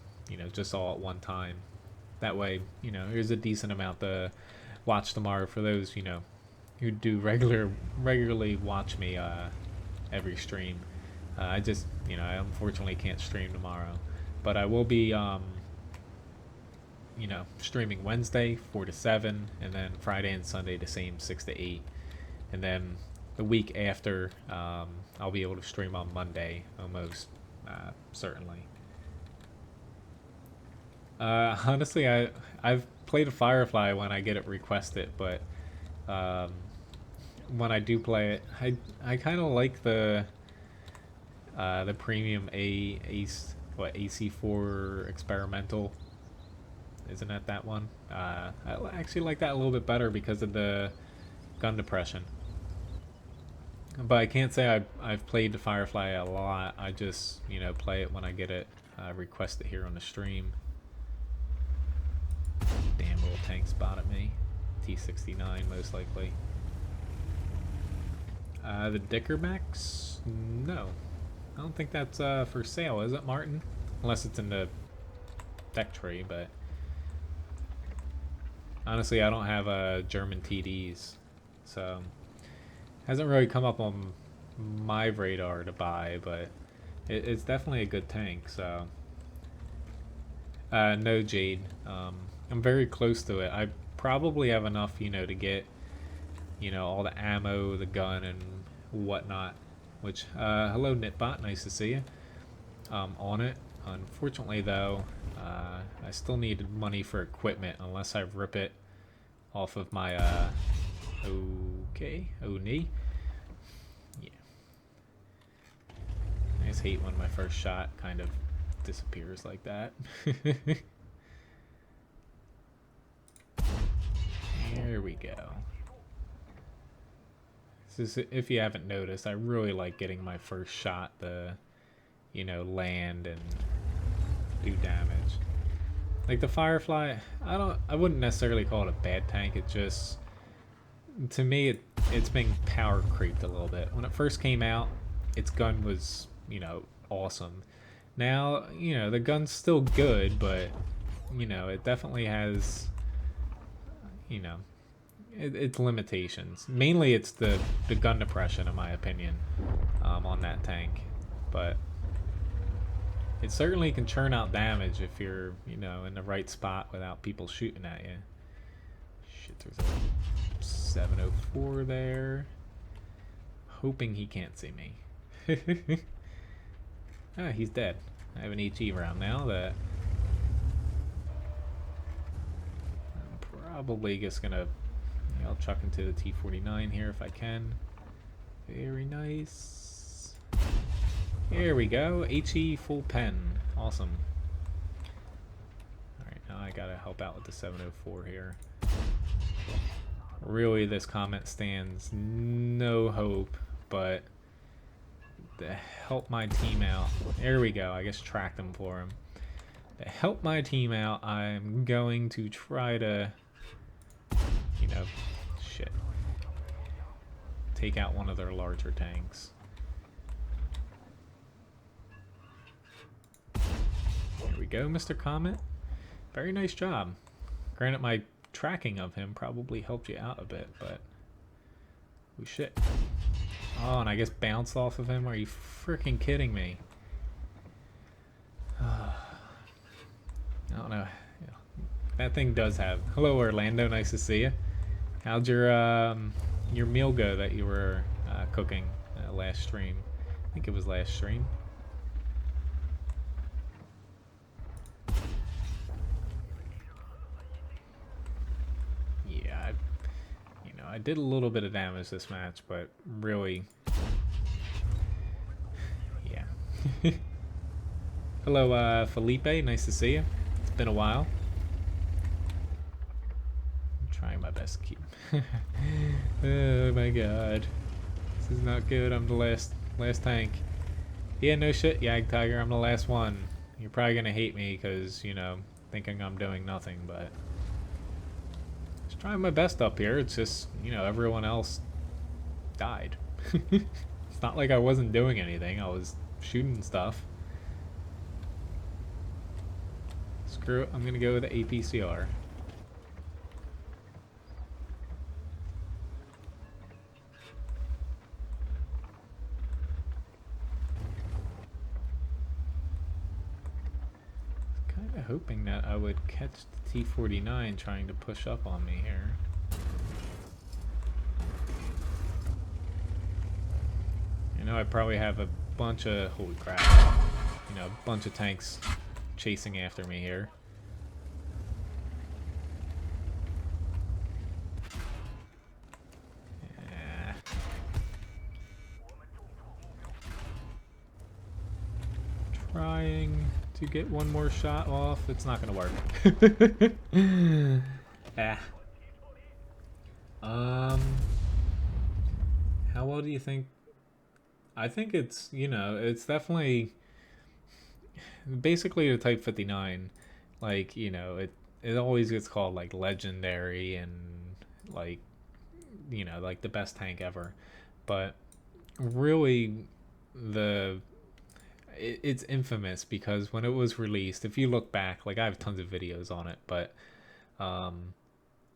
just all at one time. That way, there's a decent amount to watch tomorrow for those, who do regularly watch me every stream. I just, I unfortunately can't stream tomorrow, but I will be, streaming Wednesday 4 to 7, and then Friday and Sunday the same 6 to 8, and then the week after I'll be able to stream on Monday almost certainly. Honestly, I've played a Firefly when I get it requested, but when I do play it, I kind of like the premium AC4 experimental. Isn't that one? I actually like that a little bit better because of the gun depression. But I can't say I've played the Firefly a lot. I just play it when I get it requested here on the stream. Damn little tank spotted me. T69 most likely. The Dickermax? No. I don't think that's for sale, is it, Martin? Unless it's in the deck tray, but... Honestly, I don't have German TDs, so... Hasn't really come up on my radar to buy, but it's definitely a good tank, so... no, Jade. I'm very close to it. I probably have enough, to get, all the ammo, the gun, and whatnot. Which, hello Knitbot, nice to see you. On it. Unfortunately, though, I still need money for equipment unless I rip it off of my, okay, knee. Yeah. I just hate when my first shot kind of disappears like that. There we go. This is, if you haven't noticed, I really like getting my first shot to, land and do damage. Like the Firefly, I wouldn't necessarily call it a bad tank. It just, to me, it's been power creeped a little bit. When it first came out, its gun was, awesome. Now, the gun's still good, but, it definitely has, it's limitations. Mainly it's the gun depression, in my opinion, on that tank. But it certainly can churn out damage if you're, you know, in the right spot without people shooting at you. Shit, there's a 704 there. Hoping he can't see me. Ah, he's dead. I have an HE round now that I'm probably just gonna, I'll chuck into the T49 here if I can. Very nice. Here we go. HE full pen. Awesome. Alright, now I gotta help out with the 704 here. Really, this comment stands no hope, but to help my team out. There we go. I guess tracked him for him. To help my team out, I'm going to try to, you know, shit, take out one of their larger tanks. There we go, Mr. Comet. Very nice job. Granted, my tracking of him probably helped you out a bit, but oh shit. Oh, and I guess bounced off of him. Are you freaking kidding me? I don't know. That thing does have. Hello, Orlando. Nice to see you. How'd your meal go that you were cooking last stream? I think it was last stream. Yeah, I did a little bit of damage this match, but really, yeah. Hello, Felipe. Nice to see you. It's been a while. I'm trying my best to keep. Oh my god, this is not good. I'm the last tank. Yeah, no shit, Yag Tiger. I'm the last one. You're probably gonna hate me because, you know, thinking I'm doing nothing, but just trying my best up here. It's just, you know, everyone else died. It's not like I wasn't doing anything. I was shooting stuff. Screw it. I'm gonna go with the APCR. Hoping that I would catch the T49 trying to push up on me here. I know I probably have a bunch of, holy crap, you know, a bunch of tanks chasing after me here. Yeah. Trying to get one more shot off. It's not gonna work. Ah. How well do you think? I think it's, you know, it's definitely basically the Type 59. Like, you know, it always gets called like legendary and like, you know, like the best tank ever. But really, it's infamous because when it was released, if you look back, like I have tons of videos on it, but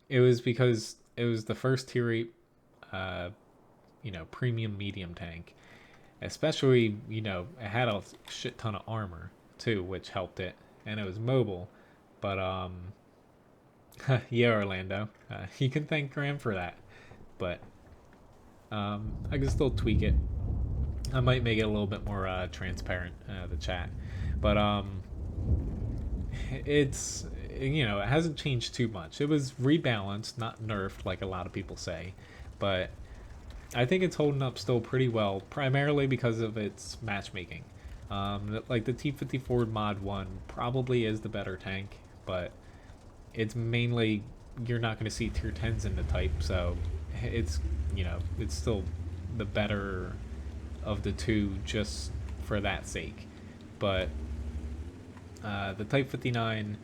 it was because it was the first tier 8 you know, premium medium tank. Especially, you know, it had a shit ton of armor too, which helped it, and it was mobile. But yeah, Orlando, you can thank Graham for that. But I can still tweak it. I might make it a little bit more transparent, the chat. But it's, you know, it hasn't changed too much. It was rebalanced, not nerfed like a lot of people say, but I think it's holding up still pretty well, primarily because of its matchmaking. Like the T-54 Mod 1 probably is the better tank, but it's mainly, you're not going to see tier 10s in the type, so it's, you know, it's still the better of the two just for that sake. But the Type 59,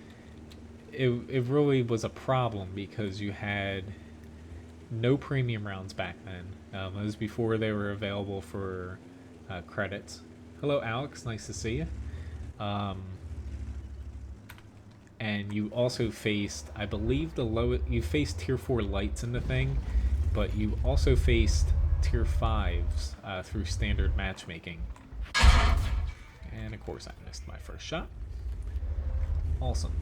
it really was a problem because you had no premium rounds back then. It was before they were available for credits. Hello, Alex. Nice to see you. and you also faced, I believe, you faced tier 4 lights in the thing, but you also faced tier 5s through standard matchmaking. And of course I missed my first shot. Awesome.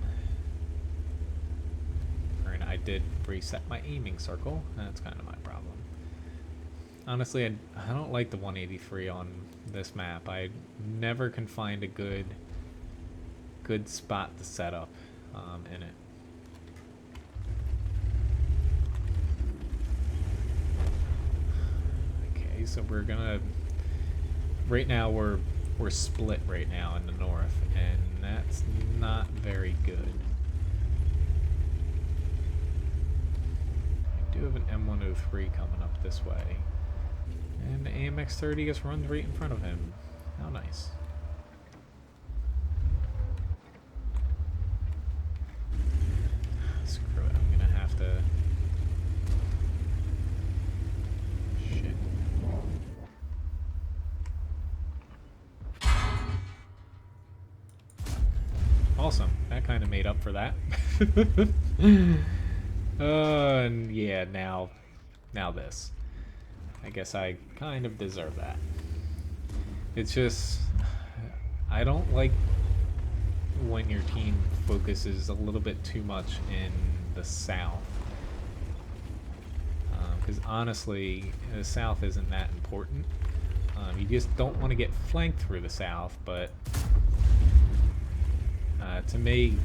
And I did reset my aiming circle. That's kind of my problem. Honestly, I don't like the 183 on this map. I never can find a good spot to set up in it. Okay, so we're gonna... Right now we're split right now in the north, and that's not very good. I do have an M103 coming up this way. And the AMX-30 just runs right in front of him. How nice. Screw it, I'm gonna have to... Shit. Awesome, that kind of made up for that. And yeah, now this. I guess I kind of deserve that. It's just, I don't like when your team focuses a little bit too much in the south. Because honestly, the south isn't that important. You just don't want to get flanked through the south, but to me,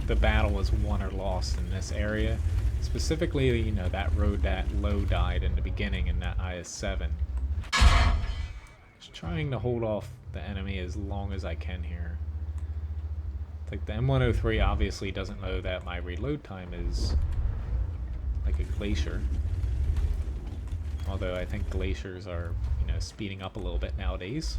the battle was won or lost in this area. Specifically, you know, that road that Low died in the beginning in that IS-7. Just trying to hold off the enemy as long as I can here. Like, the M103 obviously doesn't know that my reload time is like a glacier. Although I think glaciers are, you know, speeding up a little bit nowadays.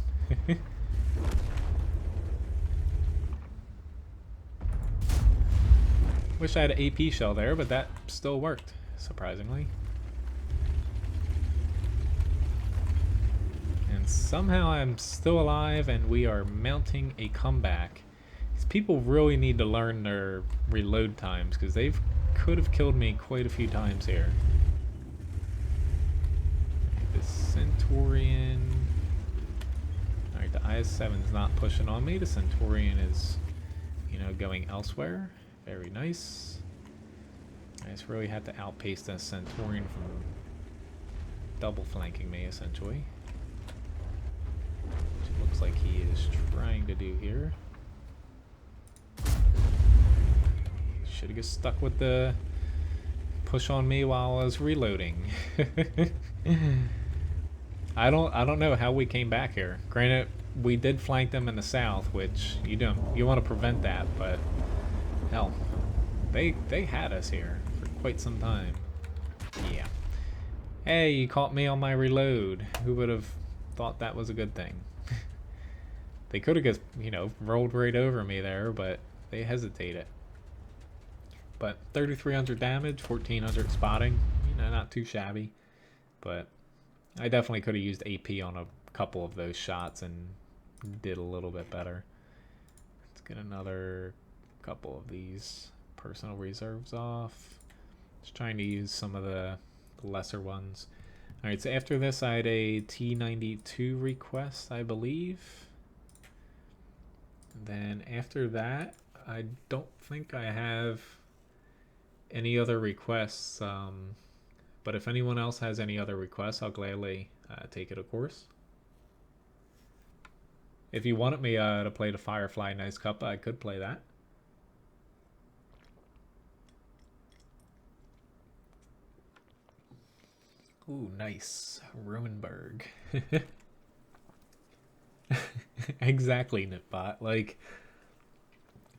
Wish I had an AP shell there, but that still worked, surprisingly. And somehow I'm still alive and we are mounting a comeback. These people really need to learn their reload times because they could have killed me quite a few times here. The Centurion... Alright, the IS-7 is not pushing on me. The Centurion is, you know, going elsewhere. Very nice. I just really had to outpace the Centurion from double flanking me, essentially. Which it looks like he is trying to do here. Should have just stuck with the push on me while I was reloading. I don't know how we came back here. Granted, we did flank them in the south, which you want to prevent that, but hell, they had us here for quite some time. Yeah. Hey, you caught me on my reload. Who would have thought that was a good thing? They could have just, you know, rolled right over me there, but they hesitated. But 3,300 damage, 1,400 spotting, you know, not too shabby. But I definitely could have used AP on a couple of those shots and did a little bit better. Let's get another couple of these personal reserves off. Just trying to use some of the lesser ones. Alright, so after this I had a T92 request, I believe. Then after that, I don't think I have any other requests. But if anyone else has any other requests, I'll gladly take it, of course. If you wanted me to play the Firefly Nice Cup, I could play that. Ooh, nice. Ruinberg. Exactly, Nitbot. Like,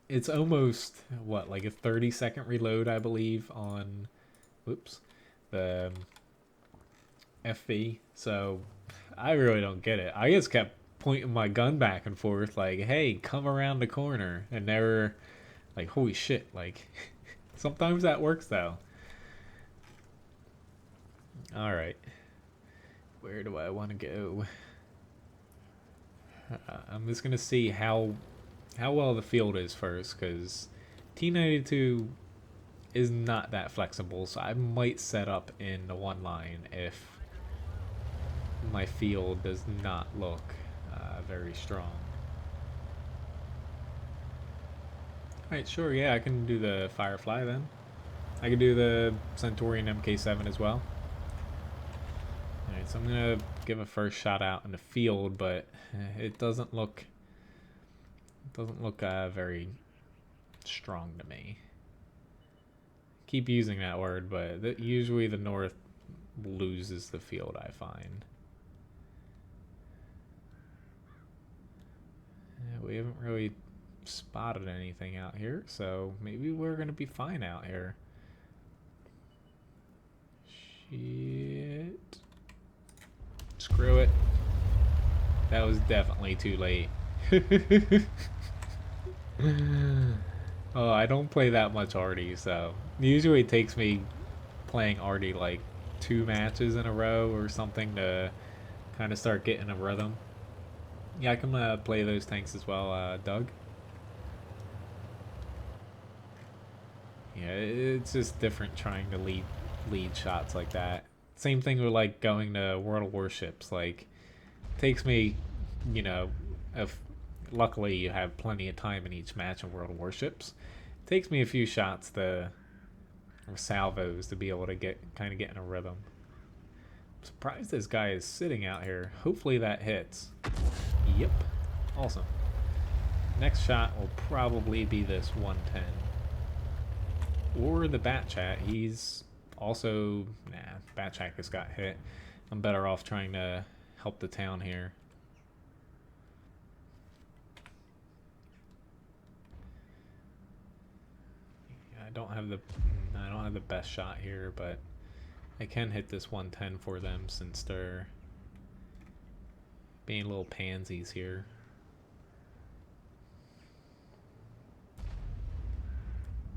it's almost, what, like a 30-second reload, I believe, on, whoops, the FV. So, I really don't get it. I just kept pointing my gun back and forth, like, hey, come around the corner. And never, like, holy shit, like, sometimes that works, though. Alright. Where do I want to go? I'm just going to see how well the field is first, because T92 is not that flexible, so I might set up in the one line if my field does not look very strong. Alright, sure, yeah, I can do the Firefly then. I can do the Centaurian MK7 as well. Alright, so I'm gonna give a first shot out in the field, but it doesn't look very strong to me. Keep using that word, but usually the North loses the field, I find. Yeah, we haven't really spotted anything out here, so maybe we're gonna be fine out here. Shit. Screw it. That was definitely too late. Oh, I don't play that much Artie, so usually it takes me playing Artie like 2 matches in a row or something to kind of start getting a rhythm. Yeah, I can play those tanks as well, Doug. Yeah, it's just different trying to lead shots like that. Same thing with like going to World of Warships. Like, it takes me, you know, if luckily you have plenty of time in each match in World of Warships. It takes me a few shots or salvos to be able to get in a rhythm. I'm surprised this guy is sitting out here. Hopefully that hits. Yep. Awesome. Next shot will probably be this 110. Or the Bat Chat. He's also... Nah, Bat Chat just got hit. I'm better off trying to help the town here. I don't have the best shot here, but I can hit this 110 for them since they're being little pansies here.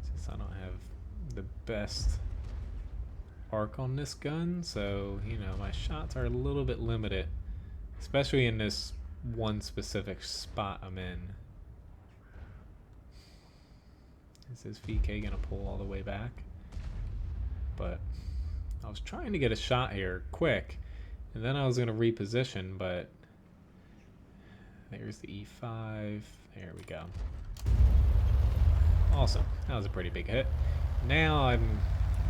Since I don't have the best arc on this gun, so you know my shots are a little bit limited, especially in this one specific spot I'm in. Is this VK gonna pull all the way back? But I was trying to get a shot here quick, and then I was gonna reposition, but there's the E5. There we go. Awesome. That was a pretty big hit. Now I'm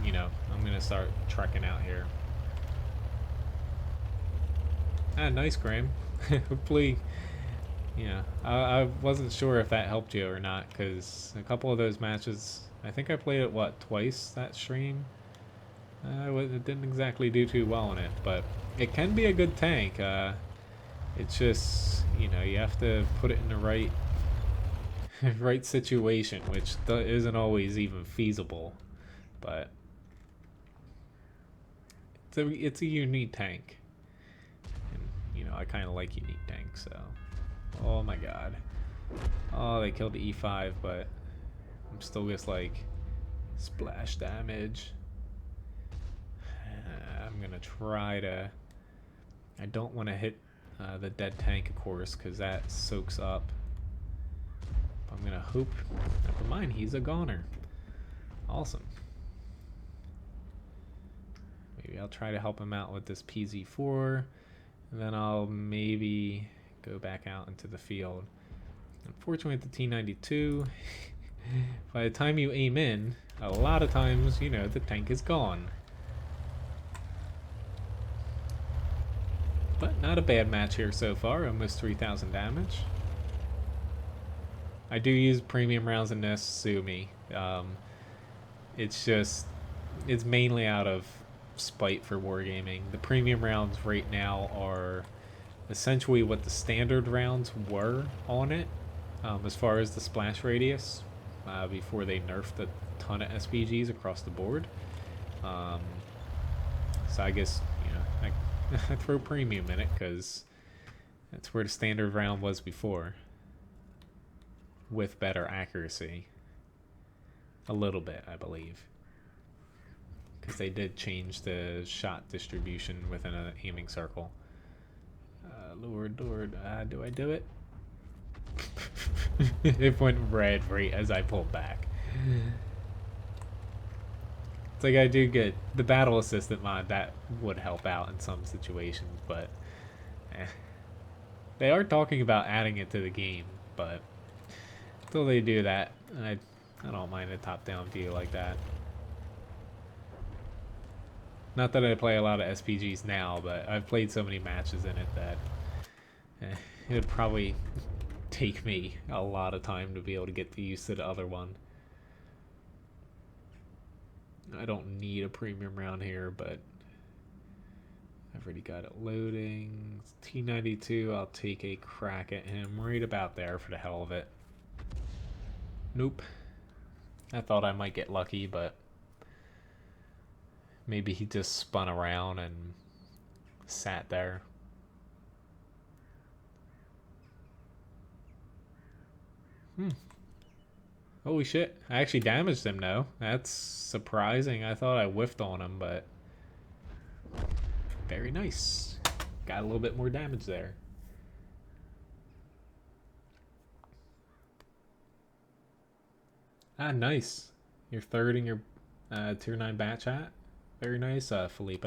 gonna start trekking out here. Ah, nice, Graham. Hopefully. Yeah, I wasn't sure if that helped you or not, because a couple of those matches, I think I played it, what, twice that stream? It didn't exactly do too well in it, but it can be a good tank. It's just, you know, you have to put it in the right right situation, which isn't always even feasible, but it's a unique tank. And, you know, I kind of like unique tanks, so... Oh my god. Oh, they killed the E5, but I'm still just like splash damage. I'm gonna try to... I don't want to hit the dead tank, of course, because that soaks up. But I'm gonna hope... Never mind, he's a goner. Awesome. Maybe I'll try to help him out with this PZ4, and then I'll maybe... go back out into the field. Unfortunately, with the T92, by the time you aim in, a lot of times, you know, the tank is gone. But not a bad match here so far, almost 3,000 damage. I do use premium rounds in this, sue me. It's mainly out of spite for wargaming. The premium rounds right now are essentially what the standard rounds were on it, as far as the splash radius, before they nerfed a ton of SPGs across the board. So I guess, you know, I throw premium in it because that's where the standard round was before, with better accuracy. A little bit, I believe, because they did change the shot distribution within an aiming circle. Lord, do I do it? It went red right as I pulled back. It's like I do get the battle assistant mod, that would help out in some situations, but eh. They are talking about adding it to the game, but until they do that, I don't mind a top-down view like that. Not that I play a lot of SPGs now, but I've played so many matches in it that it would probably take me a lot of time to be able to get used to the other one. I don't need a premium round here, but I've already got it loading. T92, I'll take a crack at him right about there for the hell of it. Nope. I thought I might get lucky, but maybe he just spun around and sat there. Holy shit. I actually damaged him, though. That's surprising. I thought I whiffed on him, but very nice. Got a little bit more damage there. Ah, nice. You're third in your tier 9 bat chat. Very nice, Felipe.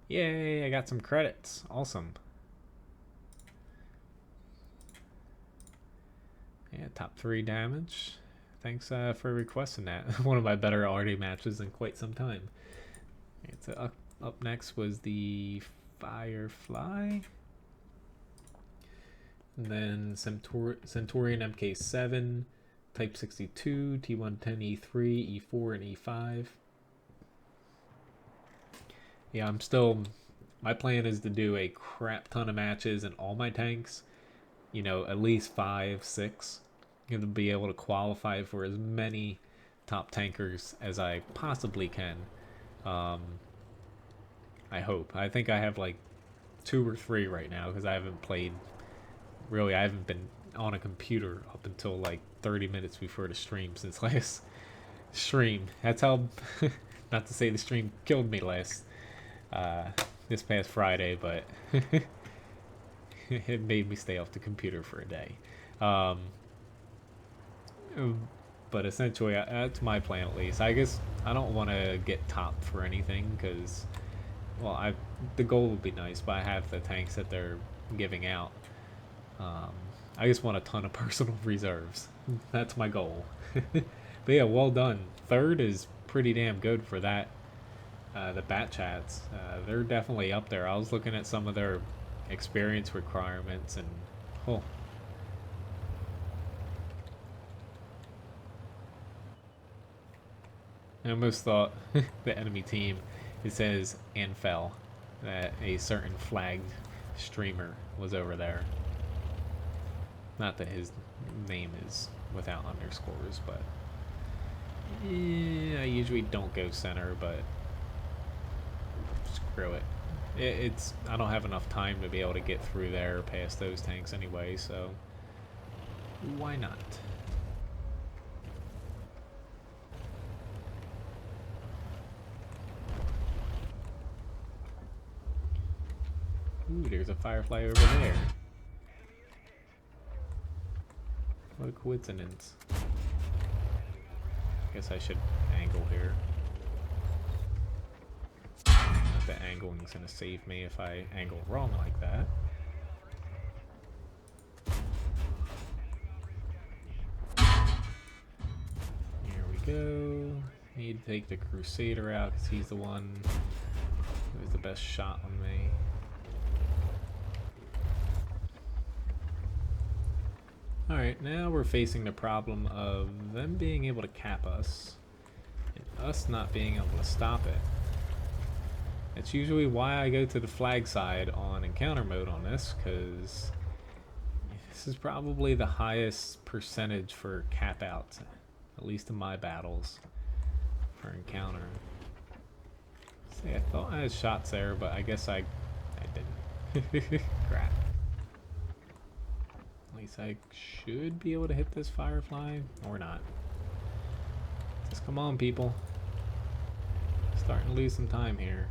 Yay, I got some credits. Awesome. Yeah, top 3 damage. Thanks for requesting that. One of my better RD matches in quite some time. So up next was the Firefly. And then Centaurian MK7, Type 62, T110, E3, E4, and E5. Yeah, my plan is to do a crap ton of matches in all my tanks. You know, at least 5, 6. To be able to qualify for as many top tankers as I possibly can. I hope. I think I have like 2 or 3 right now because I haven't played. Really, I haven't been on a computer up until like 30 minutes before the stream since last stream. That's how. Not to say the stream killed me this past Friday, but it made me stay off the computer for a day. But essentially, that's my plan at least. I guess I don't want to get top for anything because, well, the goal would be nice, but I have the tanks that they're giving out. I just want a ton of personal reserves. That's my goal. But yeah, well done. Third is pretty damn good for that. The bat chats, they're definitely up there. I was looking at some of their experience requirements and oh. I almost thought the enemy team, it says and fell, that a certain flagged streamer was over there. Not that his name is without underscores, but yeah, I usually don't go center, but screw it. It's I don't have enough time to be able to get through there past those tanks anyway, so why not? Ooh, there's a Firefly over there. What a coincidence. I guess I should angle here. Not that angling's gonna save me if I angle wrong like that. Here we go. Need to take the Crusader out because he's the one who has the best shot on me. Alright, now we're facing the problem of them being able to cap us and us not being able to stop it. That's usually why I go to the flag side on encounter mode on this, because this is probably the highest percentage for cap outs, at least in my battles, for encounter. See, I thought I had shots there, but I guess I didn't. Crap. At least I should be able to hit this Firefly, or not. Just come on, people. Starting to lose some time here.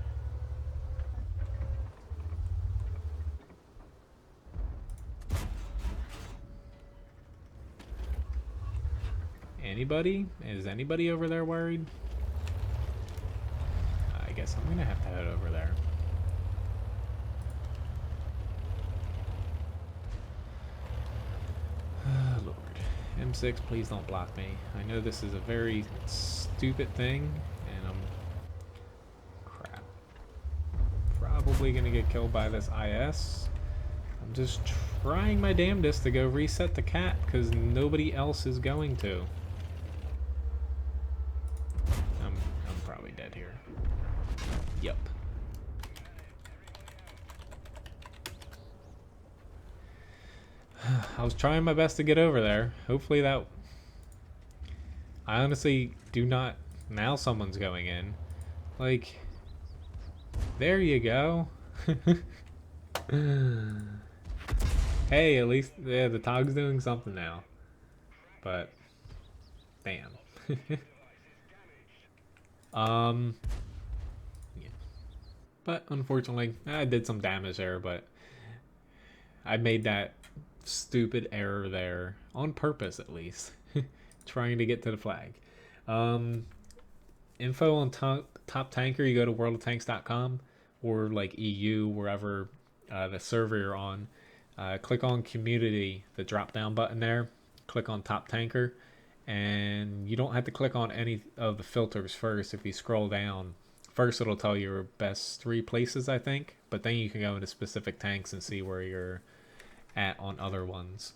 Anybody? Is anybody over there worried? I guess I'm gonna have to head over there. Lord. M6, please don't block me. I know this is a very stupid thing, and I'm... crap. Probably gonna get killed by this IS. I'm just trying my damnedest to go reset the cat, because nobody else is going to. I'm probably dead here. Yep. I was trying my best to get over there. Hopefully that... I honestly do not... Now someone's going in. Like... There you go. Hey, at least... Yeah, the TOG's doing something now. But... Damn. Yeah. But unfortunately, I did some damage there, but... I made that stupid error there on purpose, at least. Trying to get to the flag. Info on top tanker, you go to worldoftanks.com or like EU, wherever the server you're on. Click on community, the drop down button there. Click on top tanker, and you don't have to click on any of the filters first. If you scroll down, first it'll tell you your best 3 places, I think, but then you can go into specific tanks and see where you're at on other ones.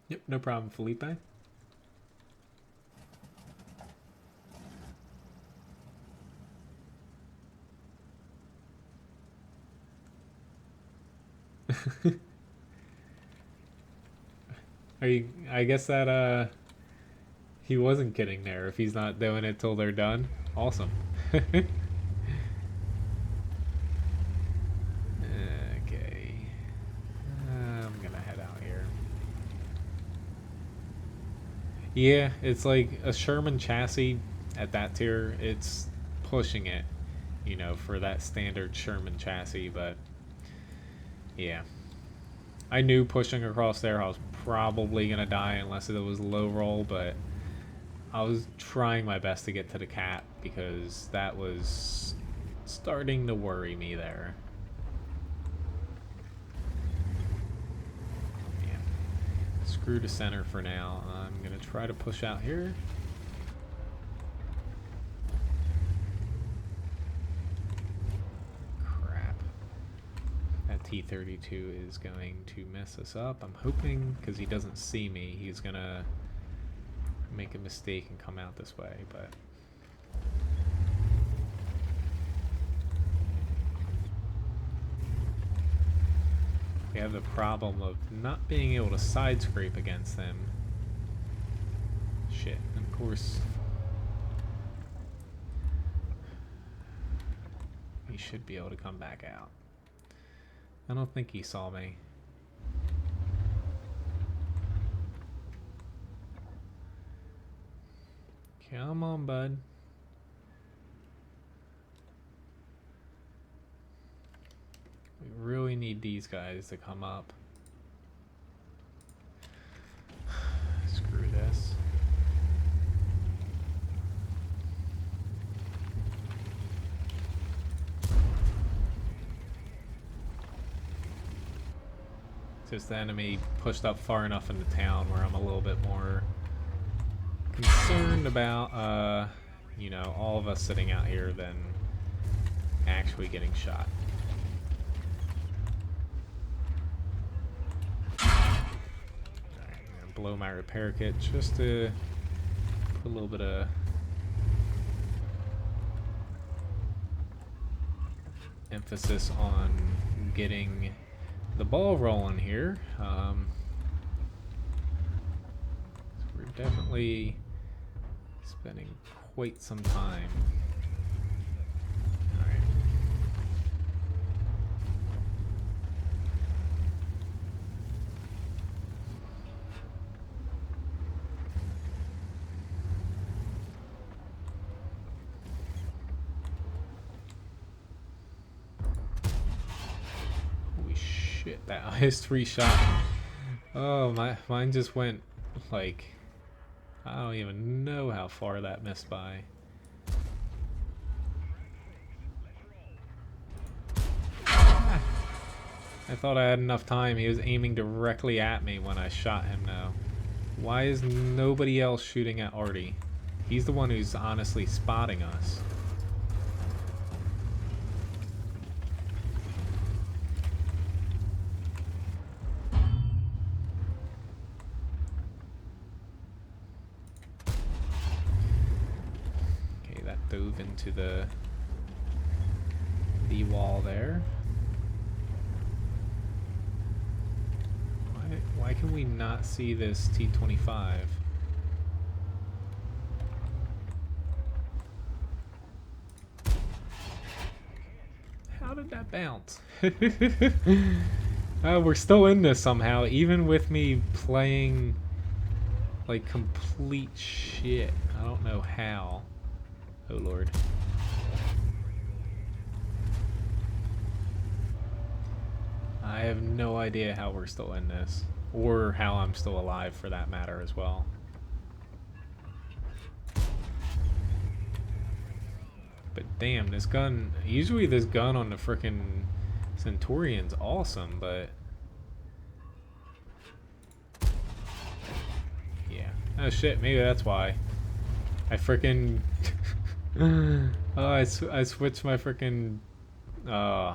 Yep, no problem, Felipe. I guess that he wasn't kidding there if he's not doing it till they're done. Awesome. Okay. I'm gonna head out here. Yeah, it's like a Sherman chassis at that tier. It's pushing it, you know, for that standard Sherman chassis, but yeah. I knew pushing across there I was probably gonna die unless it was low roll, but I was trying my best to get to the cat because that was starting to worry me there. Yeah. Screw the center for now. I'm gonna try to push out here. T-32 is going to mess us up. I'm hoping, because he doesn't see me, he's gonna make a mistake and come out this way, but we have the problem of not being able to side scrape against them. Shit, and of course he should be able to come back out. I don't think he saw me. Come on, bud. We really need these guys to come up. Screw this. Just the enemy pushed up far enough into town where I'm a little bit more concerned about, you know, all of us sitting out here than actually getting shot. Alright, I'm gonna blow my repair kit just to put a little bit of emphasis on getting the ball rolling here. So we're definitely spending quite some time. All right. Holy shit, that IS-3 shot Oh, mine just went like I don't even know how far that missed by. I thought I had enough time. He was aiming directly at me when I shot him now. Why is nobody else shooting at Artie? He's the one who's honestly spotting us. Okay, that dove into the wall there. Why can we not see this T-25? How did that bounce? We're still in this somehow, even with me playing like complete shit. I don't know how. Oh lord. I have no idea how we're still in this. Or how I'm still alive for that matter as well. But damn, this gun... Usually this gun on the frickin' Centurion's awesome, but... Yeah. Oh shit, maybe that's why. I frickin'... oh, I switched my frickin'... Duh.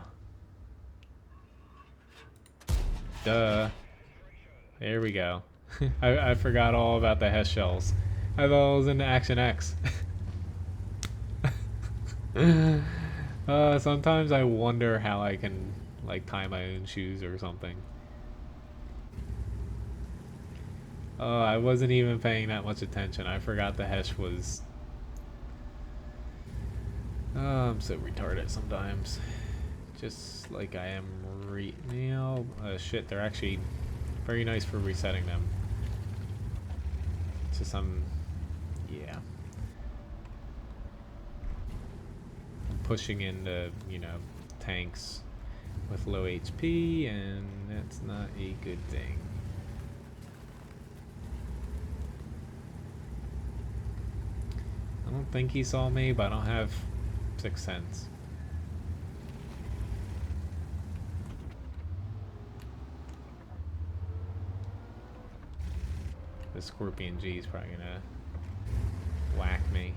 There we go. I forgot all about the Hess shells. I thought I was into Action X. Sometimes I wonder how I can like tie my own shoes or something. I wasn't even paying that much attention. I forgot the Hesh was... I'm so retarded sometimes. Just like I am right now. Shit, they're actually very nice for resetting them. To some... Yeah. I'm pushing into, you know, tanks with low HP, and that's not a good thing. I don't think he saw me, but I don't have Sixth Sense. The Scorpion G is probably gonna whack me.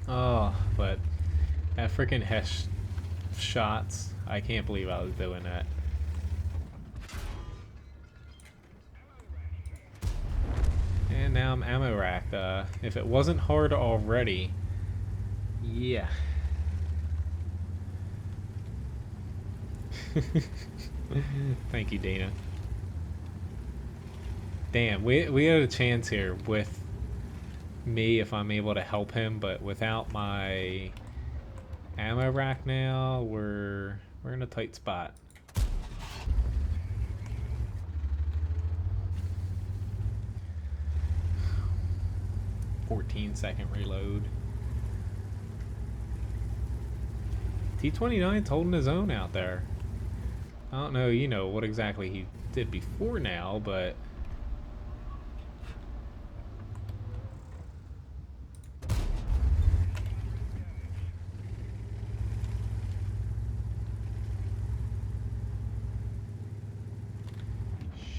Oh, but that freaking Hesh shots, I can't believe I was doing that. And now I'm ammo racked. If it wasn't hard already, yeah. Thank you, Dana. Damn, we had a chance here with me if I'm able to help him, but without my ammo rack now, we're in a tight spot. "14-second reload." T-29's holding his own out there. I don't know, you know, what exactly he did before now, but...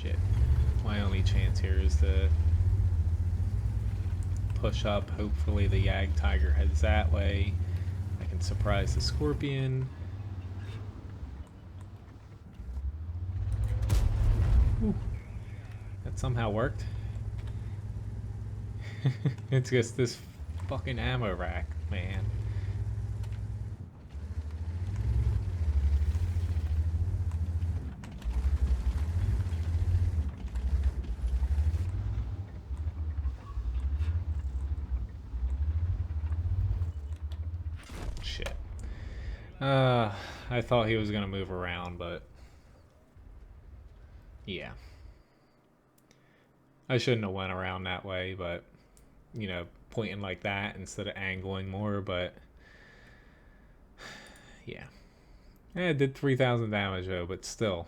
Shit. My only chance here is to push up. Hopefully the Yag Tiger heads that way. I can surprise the Scorpion. Ooh. That somehow worked. It's just this fucking ammo rack, man. Shit. I thought he was gonna move around, but... Yeah. I shouldn't have went around that way, but you know, pointing like that instead of angling more, but yeah. It did 3,000 damage though, but still.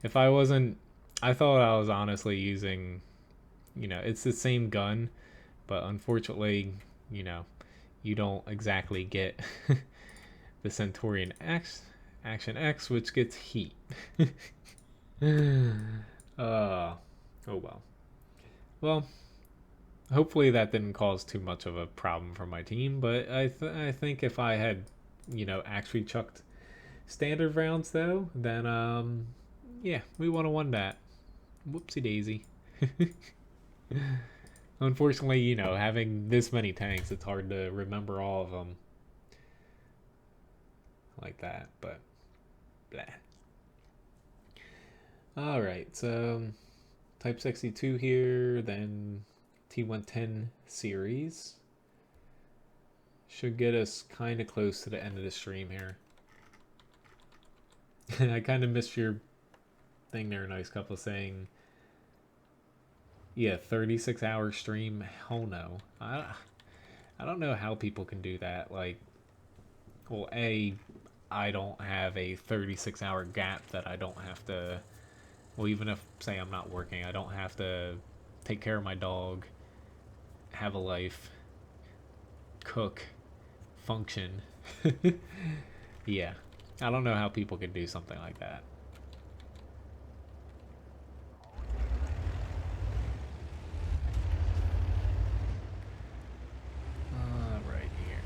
If I wasn't, I thought I was honestly using, you know, it's the same gun, but unfortunately, you know, you don't exactly get the Centurion X, Action X, which gets heat. Oh well. Well, hopefully that didn't cause too much of a problem for my team, but I think if I had, you know, actually chucked standard rounds though, then yeah, we would have won that. Whoopsie daisy. Unfortunately, you know, having this many tanks, it's hard to remember all of them like that, but blah. All right, so Type 62 here, then T110 series. Should get us kind of close to the end of the stream here. I kind of missed your thing there, Nice Couple, saying, yeah, 36-hour stream. Hell no. I don't know how people can do that. Like, well, I don't have a 36-hour gap that I don't have to. Well, even if, say, I'm not working, I don't have to take care of my dog, have a life, cook, function. Yeah. I don't know how people could do something like that. Right here.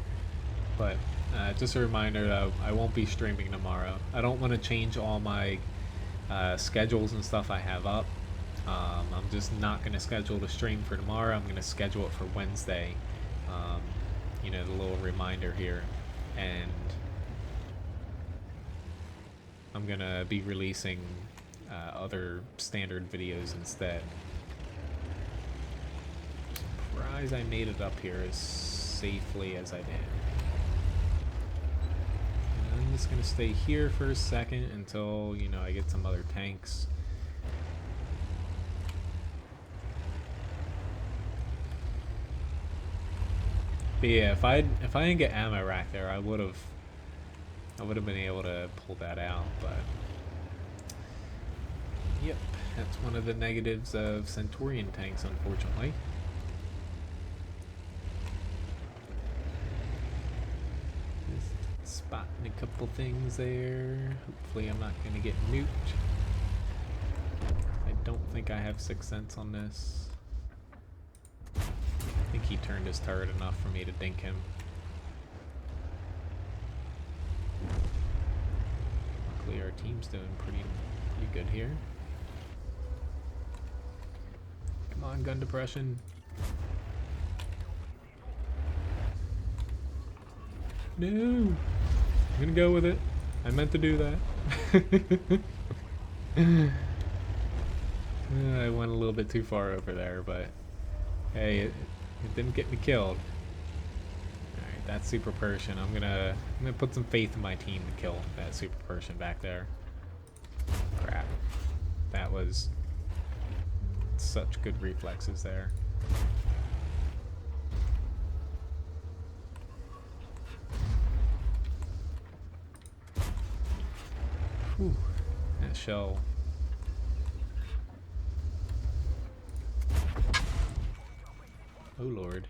But just a reminder that I won't be streaming tomorrow. I don't want to change all my schedules and stuff I have up. I'm just not going to schedule the stream for tomorrow. I'm going to schedule it for Wednesday. You know, the little reminder here. And I'm going to be releasing other standard videos instead. Surprised I made it up here as safely as I did. And I'm just going to stay here for a second until, you know, I get some other tanks. But yeah, if I didn't get ammo rack there, I would have been able to pull that out, but yep, that's one of the negatives of Centurion tanks, unfortunately. Just spotting a couple things there. Hopefully I'm not gonna get nuked. I don't think I have 6th sense on this. I think he turned his turret enough for me to dink him. Luckily our team's doing pretty good here. Come on, gun depression. No! I'm gonna go with it. I meant to do that. I went a little bit too far over there, but hey, it didn't get me killed. Alright, that's Super Persian. I'm gonna put some faith in my team to kill that Super Persian back there. Crap. That was such good reflexes there. Whew. That shell. Oh lord.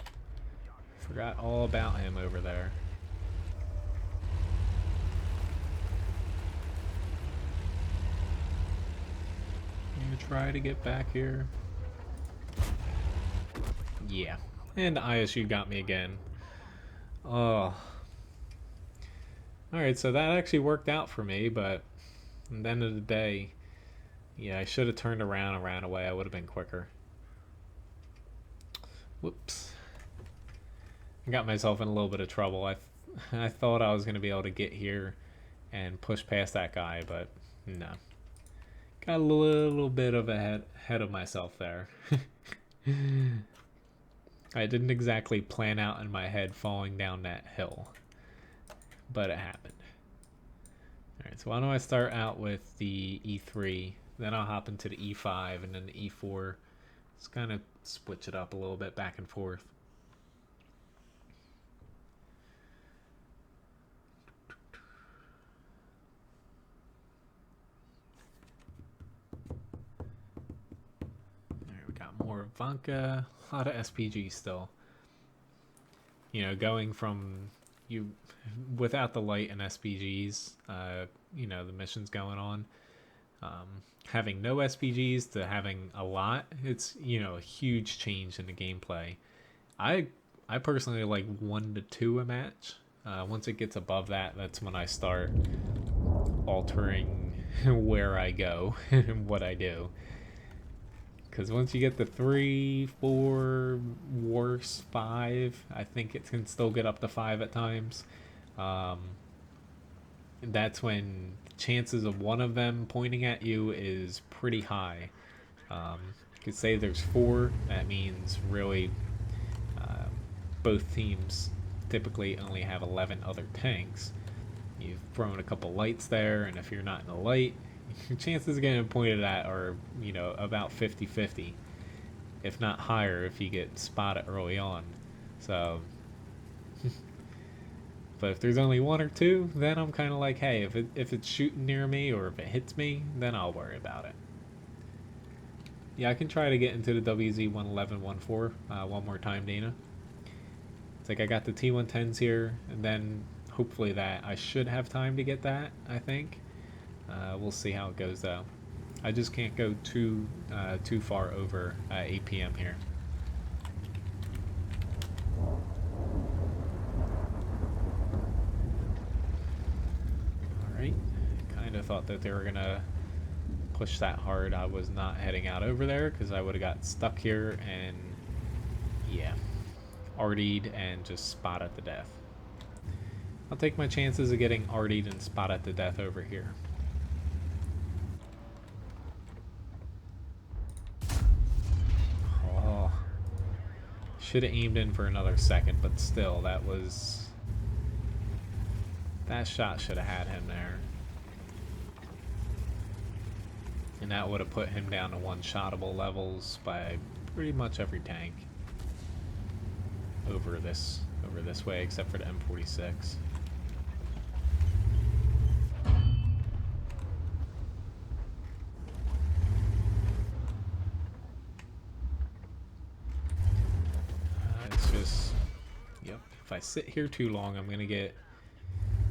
Forgot all about him over there. I'm gonna try to get back here. Yeah. And ISU got me again. Oh. Alright, so that actually worked out for me, but at the end of the day, yeah, I should have turned around and ran away. I would have been quicker. Whoops. I got myself in a little bit of trouble. I thought I was going to be able to get here and push past that guy, but no. Got a little bit of ahead of myself there. I didn't exactly plan out in my head falling down that hill, but it happened. Alright, so why don't I start out with the E3, then I'll hop into the E5 and then the E4, Just kind of switch it up a little bit back and forth. There we got more Vanka, a lot of SPG still. You know, going from you without the light and SPGs, you know, the missions going on. Having no SPGs to having a lot, it's, you know, a huge change in the gameplay. I personally like 1 to 2 a match. Once it gets above that, that's when I start altering where I go and what I do. Because once you get to 3, 4, worse 5, I think it can still get up to 5 at times. That's when chances of one of them pointing at you is pretty high. You could say there's 4, that means really both teams typically only have 11 other tanks. You've thrown a couple lights there, and if you're not in the light, your chances of getting pointed at are, you know, about 50-50, if not higher if you get spotted early on. So but if there's only 1 or 2, then I'm kind of like, hey, if it's shooting near me or if it hits me, then I'll worry about it. Yeah, I can try to get into the WZ-111-14 one more time, Dana. It's like I got the T-110s here, and then hopefully that I should have time to get that, I think. We'll see how it goes, though. I just can't go too far over 8 p.m. here. Alright, kind of thought that they were going to push that hard. I was not heading out over there because I would have got stuck here and, yeah, RD'd and just spotted to death. I'll take my chances of getting RD'd and spotted to death over here. Oh, should have aimed in for another second, but still, that shot should have had him there. And that would have put him down to one-shottable levels by pretty much every tank over this way, except for the M46. It's just, yep. If I sit here too long, I'm gonna get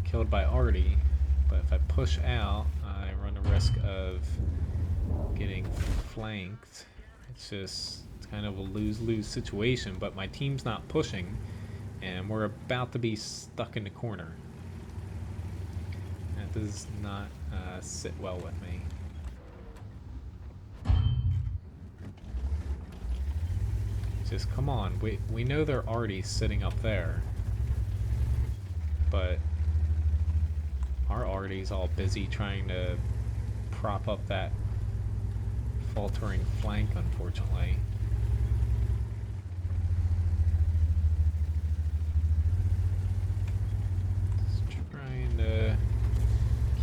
killed by Artie. But if I push out, I run the risk of getting flanked. It's kind of a lose-lose situation, but my team's not pushing, and we're about to be stuck in the corner. That does not sit well with me. Just come on, we know they're already sitting up there, but our Artie's all busy trying to prop up that faltering flank, unfortunately. Just trying to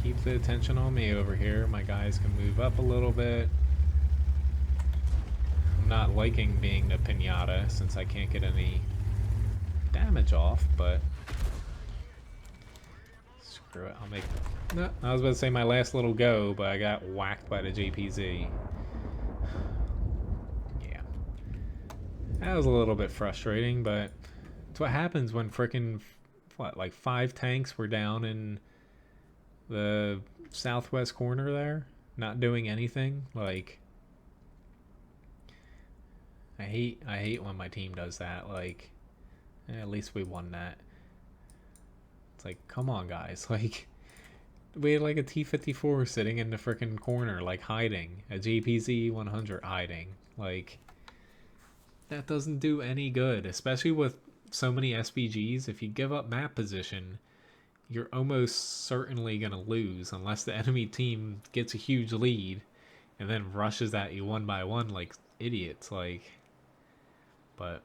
keep the attention on me over here. My guys can move up a little bit. I'm not liking being the pinata since I can't get any damage off, but screw it, I'll make... No, I was about to say my last little go, but I got whacked by the JPZ. Yeah. That was a little bit frustrating, but it's what happens when frickin', what, like 5 tanks were down in the southwest corner there, not doing anything. Like, I hate when my team does that. Like, at least we won that. It's like, come on, guys. Like, we had like a T-54 sitting in the frickin' corner, like hiding. A JPZ 100 hiding. Like, that doesn't do any good, especially with so many SPGs. If you give up map position, you're almost certainly going to lose unless the enemy team gets a huge lead and then rushes at you one by one like idiots. Like, but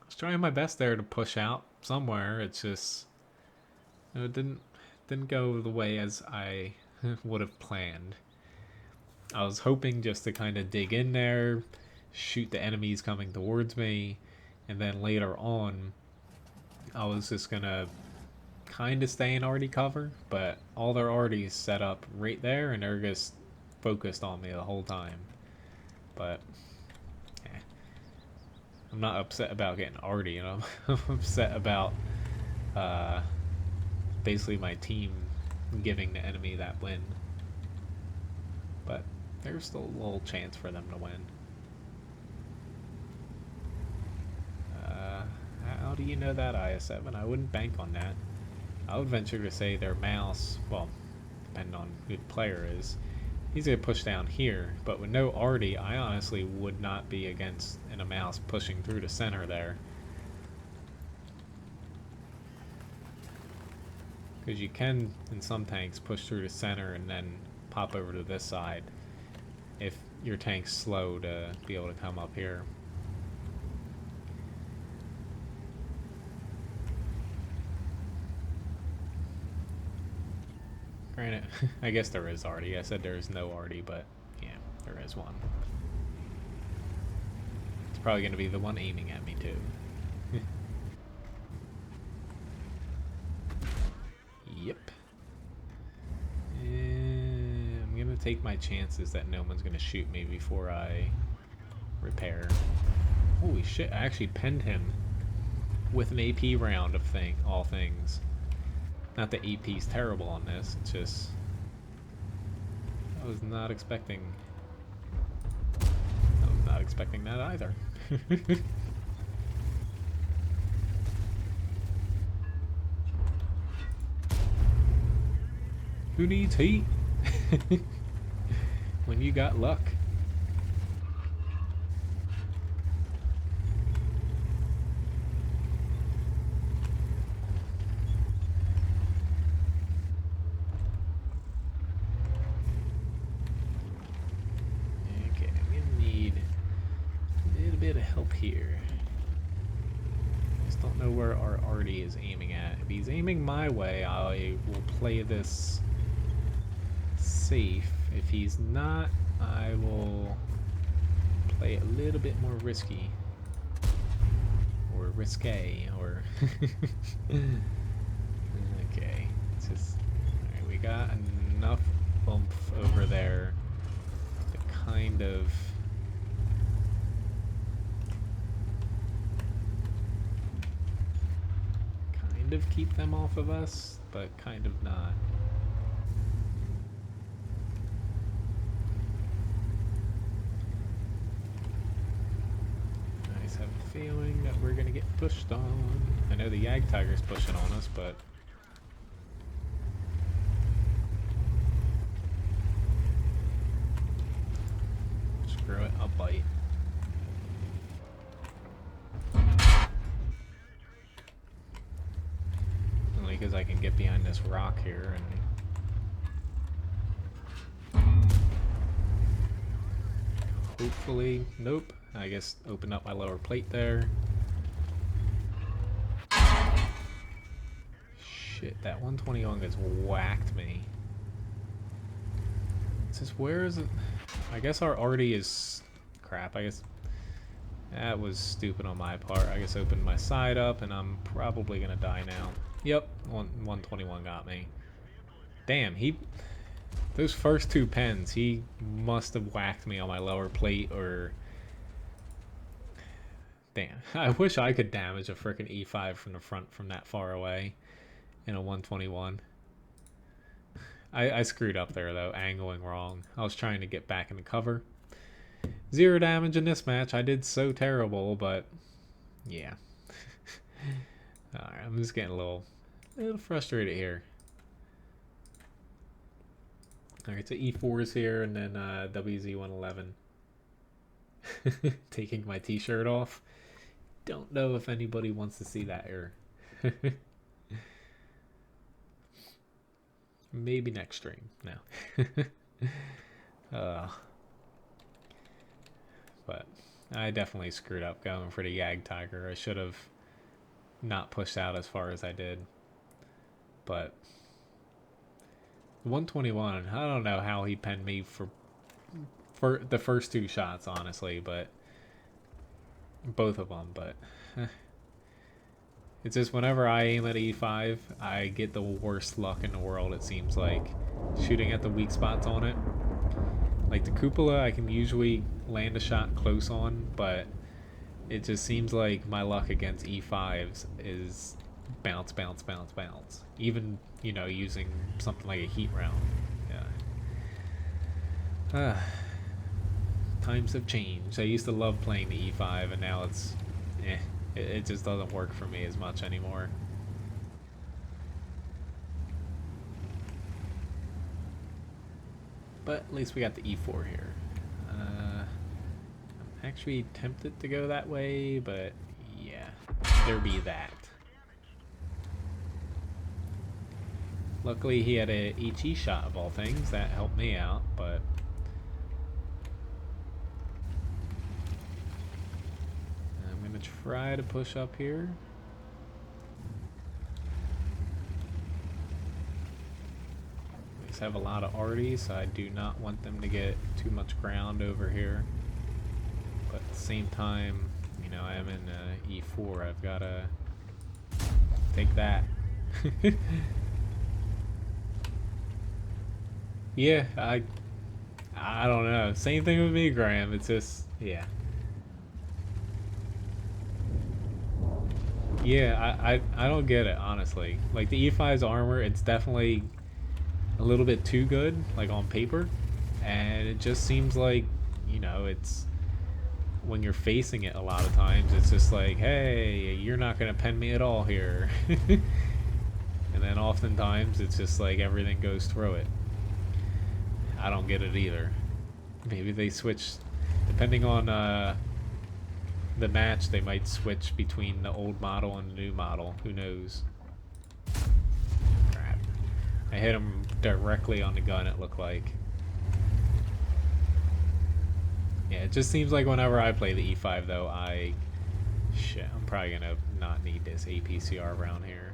I was trying my best there to push out somewhere. It's just, you know, it didn't go the way as I would have planned. I was hoping just to kind of dig in there, shoot the enemies coming towards me, and then later on I was just gonna kind of stay in arty cover, but all their arties set up right there and they're just focused on me the whole time. But I'm not upset about getting arty, you know. I'm upset about basically my team giving the enemy that win. But there's still a little chance for them to win. How do you know that, IS7? I wouldn't bank on that. I would venture to say their mouse, well, depending on who the player is, he's going to push down here. But with no arty, I honestly would not be against in a mouse pushing through the center there. Because you can, in some tanks, push through the center and then pop over to this side if your tank's slow to be able to come up here. Granted, I guess there is arty. I said there is no arty, but yeah, there is one. It's probably going to be the one aiming at me too. Yep. And I'm going to take my chances that no one's going to shoot me before I repair. Holy shit, I actually pinned him with an AP round of all things. Not that AP's terrible on this, it's just I was not expecting that either. Who needs heat? When you got luck. Okay, we need a little bit of help here. Just don't know where our arty is aiming at. If he's aiming my way, I will play this safe. If he's not, I will play a little bit more risky. Or risque, or... Okay, it's just... Alright, we got enough oomph over there to kind of... keep them off of us, but kind of not. I just have a feeling that we're gonna get pushed on. I know the Yag Tiger's pushing on us, but screw it, I'll bite. Because I can get behind this rock here and hopefully, nope, I guess open up my lower plate there. Shit, that 121 gets whacked me. It's just, where is it? I guess our arty is crap. I guess that was stupid on my part. I guess opened my side up and I'm probably gonna die now. Yep, 121 got me. Damn, those first two pens, he must have whacked me on my lower plate or... Damn, I wish I could damage a frickin' E5 from the front from that far away in a 121. I screwed up there though, angling wrong. I was trying to get back in the cover. 0 damage in this match. I did so terrible, but yeah. Alright, I'm just getting a little frustrated here. Alright, so E4 is here, and then WZ111. Taking my t-shirt off. Don't know if anybody wants to see that here. Maybe next stream. No. But I definitely screwed up going for the Yag Tiger. I should have not pushed out as far as I did. But 121, I don't know how he penned me for the first two shots, honestly, but both of them, but it's just whenever I aim at E5, I get the worst luck in the world, it seems like. Shooting at the weak spots on it. Like the cupola, I can usually land a shot close on, but it just seems like my luck against E5s is bounce, bounce, bounce, bounce. Even, you know, using something like a heat round. Yeah. Times have changed. I used to love playing the E5, and now it's, it just doesn't work for me as much anymore. But at least we got the E4 here. I'm actually tempted to go that way, but yeah, there be that. Luckily he had a HE shot of all things, that helped me out, but I'm gonna try to push up here. These have a lot of arties, so I do not want them to get too much ground over here. But at the same time, you know, I am in E4. I've got to take that. Yeah, I don't know. Same thing with me, Graham. It's just, yeah. Yeah, I don't get it, honestly. Like, the E5's armor, it's definitely a little bit too good, like, on paper. And it just seems like, you know, it's... when you're facing it a lot of times, it's just like, hey, you're not going to pen me at all here. And then oftentimes, it's just like everything goes through it. I don't get it either. Maybe they switch, depending on the match, they might switch between the old model and the new model. Who knows? Crap. I hit him directly on the gun, it looked like. Yeah, it just seems like whenever I play the E5, though, shit, I'm probably gonna not need this APCR round here.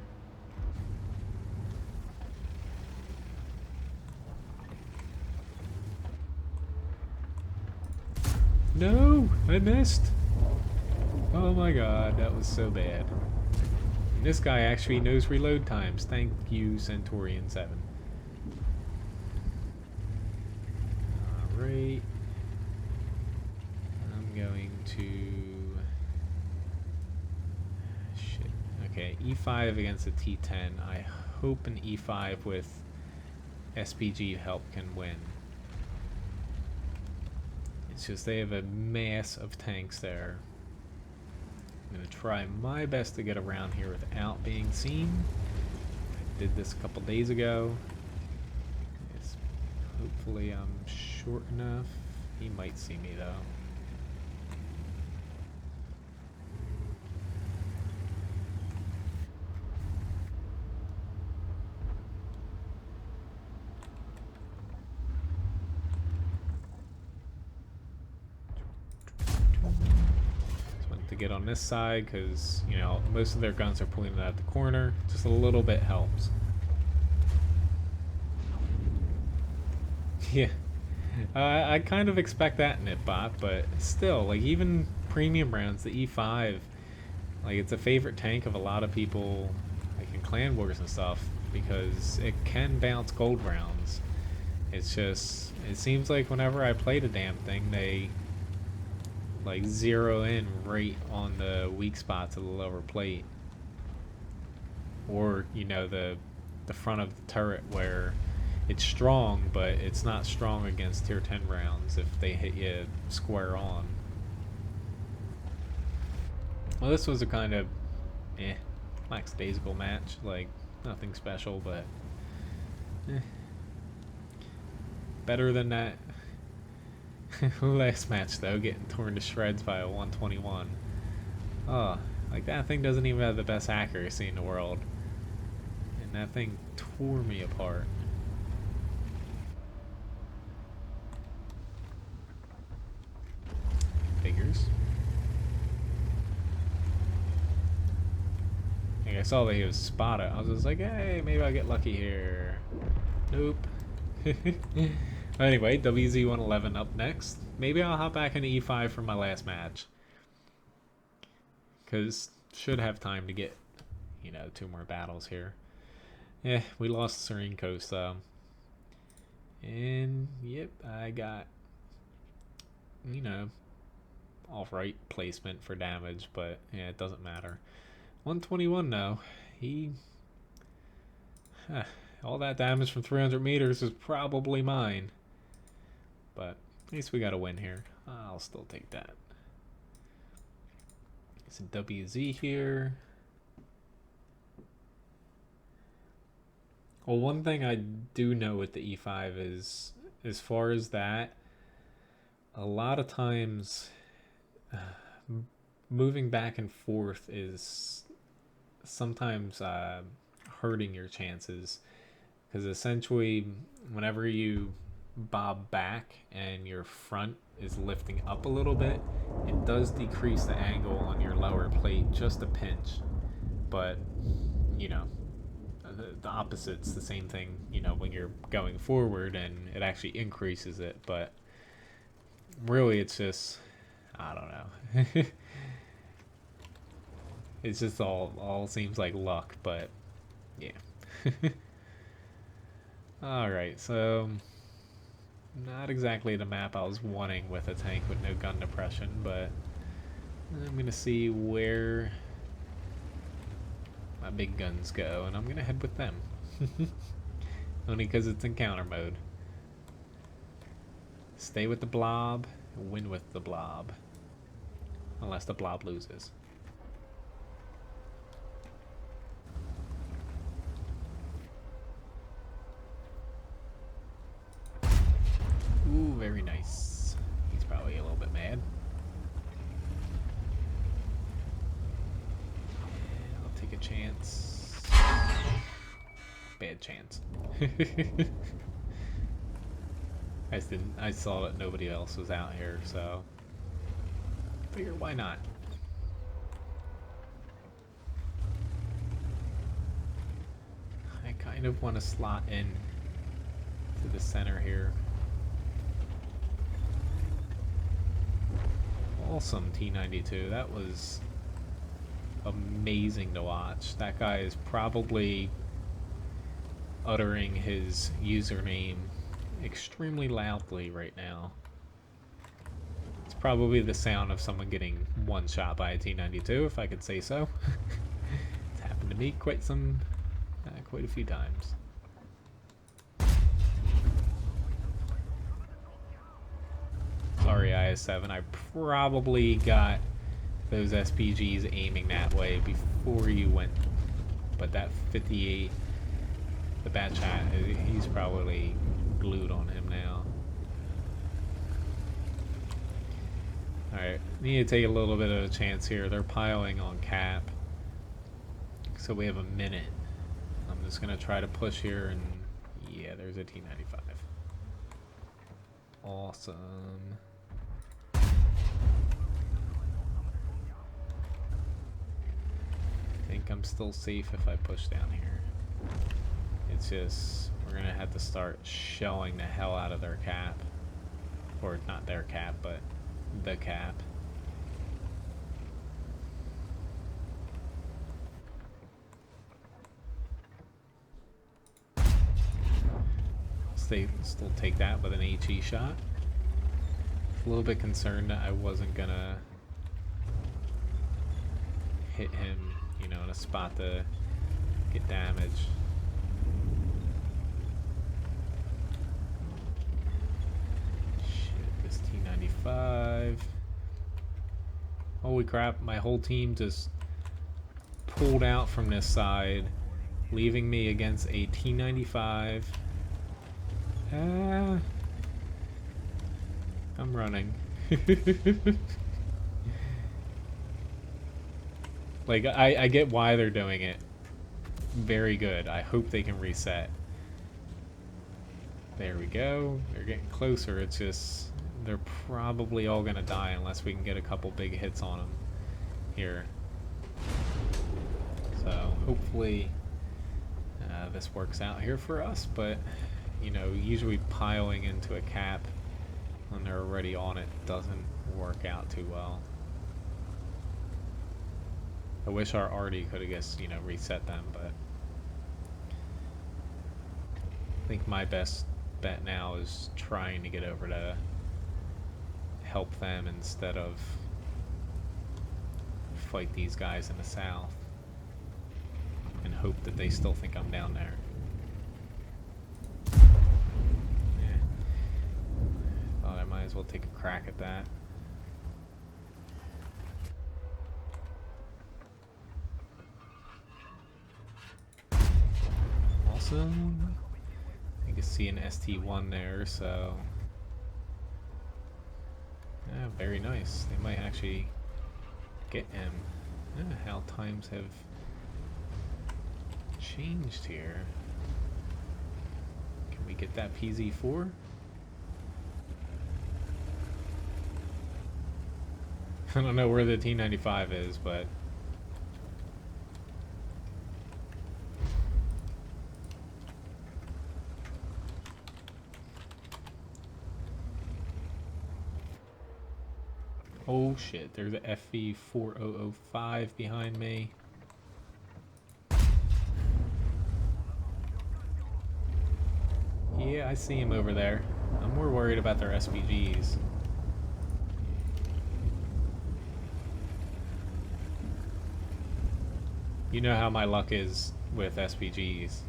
No! I missed! Oh my god, that was so bad. And this guy actually knows reload times. Thank you, Centaurian 7. Alright. I'm going to... shit. Okay, E5 against a T10. I hope an E5 with SPG help can win. It's just they have a mass of tanks there. I'm going to try my best to get around here without being seen. I did this a couple days ago. Hopefully I'm short enough. He might see me though. To get on this side because, you know, most of their guns are pointed at the corner. Just a little bit helps. Yeah. I kind of expect that in it, bot, but still, like, even premium rounds, the E5, like, it's a favorite tank of a lot of people, like, in clan wars and stuff, because it can bounce gold rounds. It's just, it seems like whenever I play the damn thing, they like zero in right on the weak spots of the lower plate, or you know, the front of the turret where it's strong but it's not strong against tier 10 rounds if they hit you square on. Well, this was a kind of lackadaisical match, like nothing special, but better than that last match though, getting torn to shreds by a 121. Oh, like that thing doesn't even have the best accuracy in the world, and that thing tore me apart. Figures. Like, I saw that he was spotted. I was just like, hey, maybe I'll get lucky here. Nope. Anyway, WZ111 up next. Maybe I'll hop back into E5 for my last match. because should have time to get, you know, 2 more battles here. Yeah, we lost Serene Coast though. And yep, I got, you know, all-right placement for damage, but yeah, it doesn't matter. 121 though. He... all that damage from 300 meters is probably mine. But at least we got a win here. I'll still take that. It's a WZ here. Well, one thing I do know with the E5 is, as far as that, a lot of times moving back and forth is sometimes hurting your chances, because essentially whenever you bob back and your front is lifting up a little bit, it does decrease the angle on your lower plate just a pinch. But you know, the opposite's the same thing, you know, when you're going forward, and it actually increases it. But really it's just, I don't know. It's just all seems like luck, but yeah. Alright, so not exactly the map I was wanting with a tank with no gun depression, but I'm gonna see where my big guns go, and I'm gonna head with them. Only because it's encounter mode. Stay with the blob, win with the blob. Unless the blob loses. Ooh, very nice. He's probably a little bit mad. I'll take a chance. Bad chance. I saw that nobody else was out here, so figure why not. I kind of want to slot in to the center here. Awesome T92. That was amazing to watch. That guy is probably uttering his username extremely loudly right now. It's probably the sound of someone getting one shot by a T92, if I could say so. It's happened to me quite a few times. Sorry, IS-7. I probably got those SPGs aiming that way before you went, but that 58, the bat chat, he's probably glued on him now. Alright, need to take a little bit of a chance here. They're piling on cap, so we have a minute. I'm just gonna try to push here, and yeah, there's a T95. Awesome. I think I'm still safe if I push down here. It's just, we're gonna have to start shelling the hell out of their cap. Or not their cap, but the cap. Still take that with an HE shot. A little bit concerned that I wasn't gonna hit him, you know, in a spot to get damage. Shit, this T95. Holy crap, my whole team just pulled out from this side, leaving me against a T95. I'm running. Like, I get why they're doing it. Very good. I hope they can reset. There we go. They're getting closer. It's just, they're probably all gonna die unless we can get a couple big hits on them here. So hopefully this works out here for us, but you know, usually piling into a cap when they're already on it doesn't work out too well. I wish our arty could have, guess, you know, reset them, but I think my best bet now is trying to get over to help them instead of fight these guys in the south and hope that they still think I'm down there. Yeah. Thought I might as well take a crack at that. Also, you can see an ST1 there, so yeah, very nice. They might actually get him. Yeah, how times have changed here. Can we get that PZ4? I don't know where the T95 is, but oh shit, there's a FV4005 behind me. Yeah, I see him over there. I'm more worried about their SPGs. You know how my luck is with SPGs.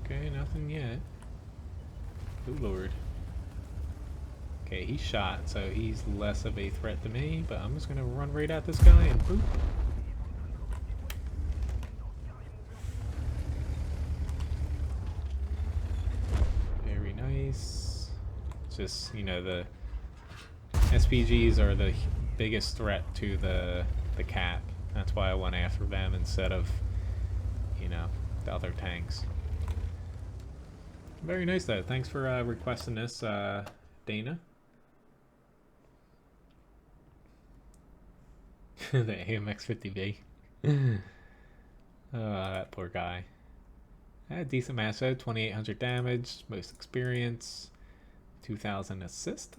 Okay, nothing yet. Oh lord. Okay, he's shot, so he's less of a threat to me, but I'm just gonna run right at this guy and boop. Very nice. Just, you know, the SPGs are the biggest threat to the cap. That's why I went after them instead of, you know, the other tanks. Very nice though. Thanks for requesting this, Dana. The AMX-50B. That poor guy. I had a decent match though. 2,800 damage, most experience, 2,000 assist.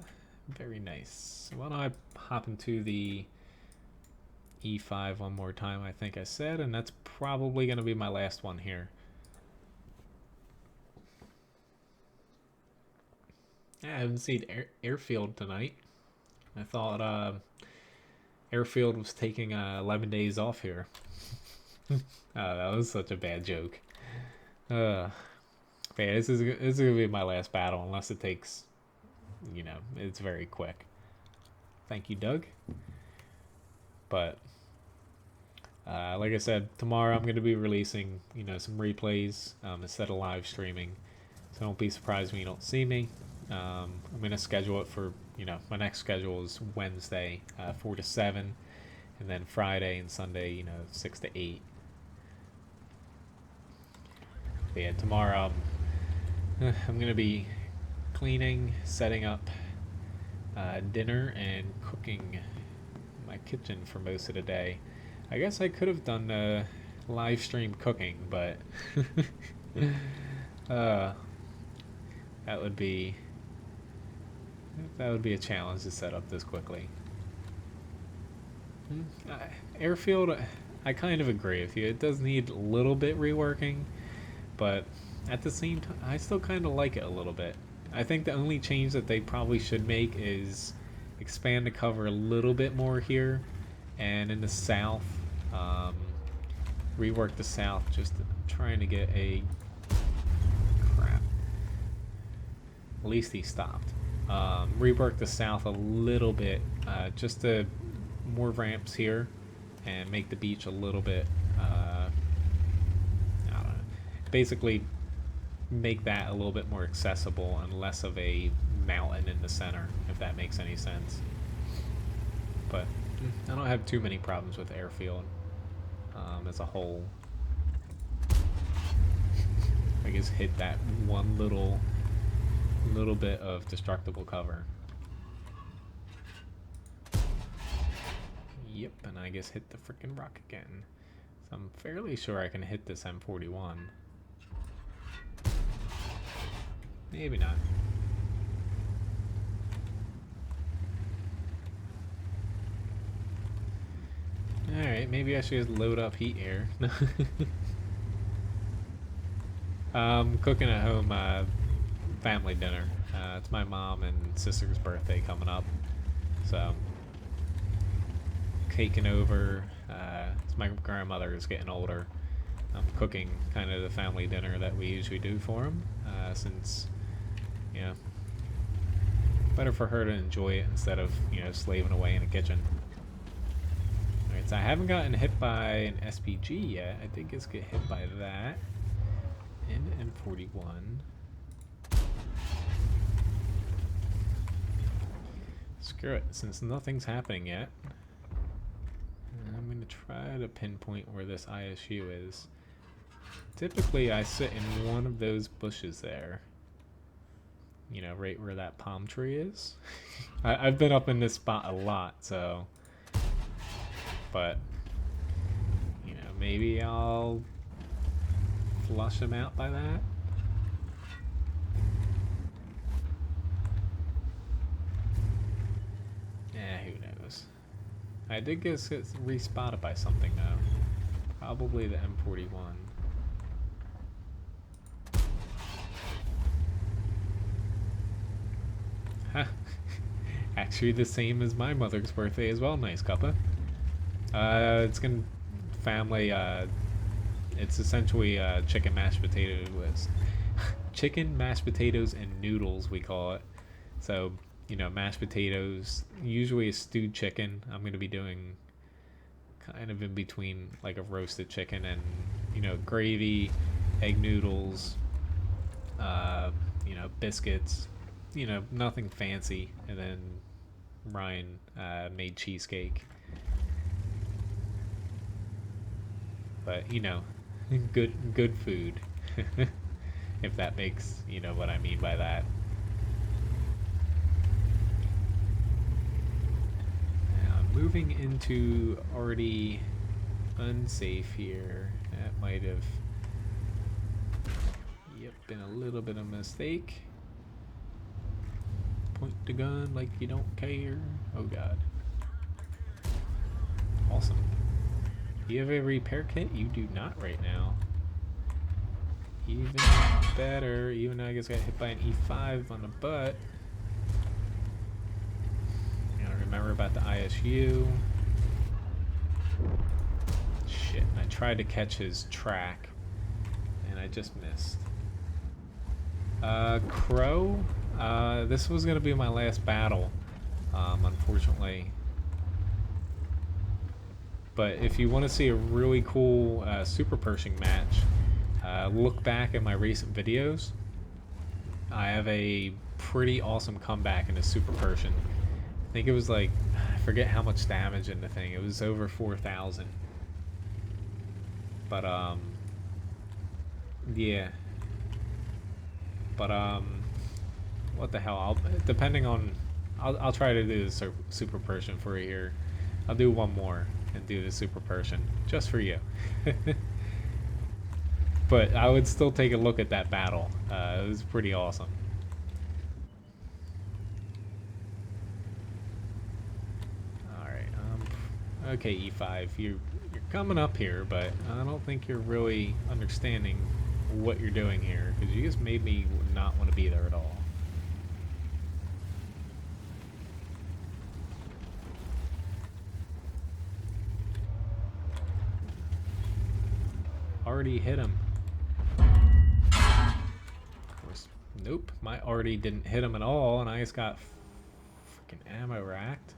Very nice. Why don't I hop into the E5 one more time, I think I said, and that's probably going to be my last one here. Yeah, I haven't seen Airfield tonight. I thought Airfield was taking 11 days off here. That was such a bad joke. Yeah, this is gonna be my last battle unless it takes, you know, it's very quick. Thank you, Doug. But like I said, tomorrow I'm gonna be releasing, you know, some replays instead of live streaming. So don't be surprised when you don't see me. I'm gonna schedule it for, you know, my next schedule is Wednesday 4 to 7, and then Friday and Sunday, you know, 6 to 8. But yeah, tomorrow I'm gonna be cleaning, setting up dinner, and cooking my kitchen for most of the day. I guess I could have done live stream cooking, but that would be a challenge to set up this quickly. Airfield, I kind of agree with you. It does need a little bit reworking, but at the same time, I still kind of like it a little bit. I think the only change that they probably should make is expand the cover a little bit more here, and in the south, rework the south. Just trying to get a crap. At least he stopped. Rework the south a little bit, just to more ramps here, and make the beach a little bit. I don't know. Basically, make that a little bit more accessible and less of a mountain in the center, if that makes any sense. But I don't have too many problems with Airfield as a whole. I guess hit that one little bit of destructible cover. Yep, and I guess hit the freaking rock again. So I'm fairly sure I can hit this M41. Maybe not. Alright, maybe I should just load up heat air. Cooking at home family dinner. It's my mom and sister's birthday coming up. So, caking over. It's my grandmother is getting older. I'm cooking kind of the family dinner that we usually do for them, since, you know, better for her to enjoy it instead of, you know, slaving away in the kitchen. Alright, so I haven't gotten hit by an SPG yet. I did just get hit by that. And M41. Screw it, since nothing's happening yet, I'm going to try to pinpoint where this ISU is. Typically I sit in one of those bushes there. You know, right where that palm tree is. I've been up in this spot a lot, so... But, you know, maybe I'll flush him out by that. Who knows. I did get respotted by something though. Probably the M41. Huh. Actually the same as my mother's birthday as well. Nice, Cuppa. It's gonna family. It's essentially chicken mashed potatoes with chicken mashed potatoes and noodles. We call it. So, you know, mashed potatoes, usually a stewed chicken. I'm gonna be doing kind of in between like a roasted chicken and, you know, gravy, egg noodles, you know, biscuits. You know, nothing fancy. And then Ryan made cheesecake. But, you know, good food. If that makes, you know, what I mean by that. Now, moving into already unsafe here. That might have, yep, been a little bit of a mistake. Point the gun like you don't care. Oh god. Awesome. Do you have a repair kit? You do not right now. Even better. Even though I guess I got hit by an E5 on the butt. Gotta remember about the ISU. Shit, I tried to catch his track and I just missed. Crow. This was gonna be my last battle, unfortunately. But if you want to see a really cool super Pershing match, look back at my recent videos. I have a pretty awesome comeback in a super Pershing. I think it was like, I forget how much damage in the thing. It was over 4,000. But yeah. But what the hell? Depending on, I'll try to do the super Pershing for you here. I'll do one more and do the super Pershing just for you. But I would still take a look at that battle. It was pretty awesome. Alright, okay, E5, you're coming up here, but I don't think you're really understanding what you're doing here, because you just made me not want to be there at all. Already hit him. Of course, nope, my already didn't hit him at all, and I just got freaking ammo racked.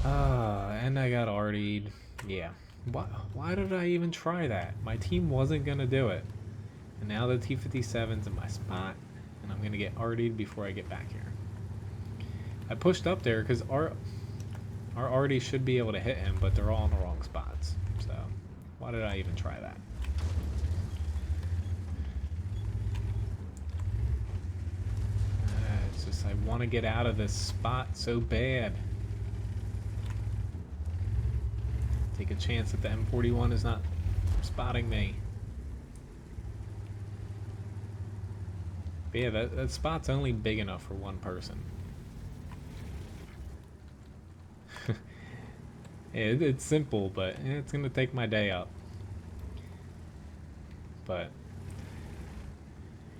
And I got already'd. Yeah. Why did I even try that? My team wasn't gonna do it. And now the T-57's in my spot, and I'm gonna get already'd before I get back here. I pushed up there because our already should be able to hit him, but they're all in the wrong spots. So why did I even try that? It's just I want to get out of this spot so bad. Take a chance that the M41 is not spotting me. But yeah, that spot's only big enough for one person. It's simple, but it's gonna take my day up. But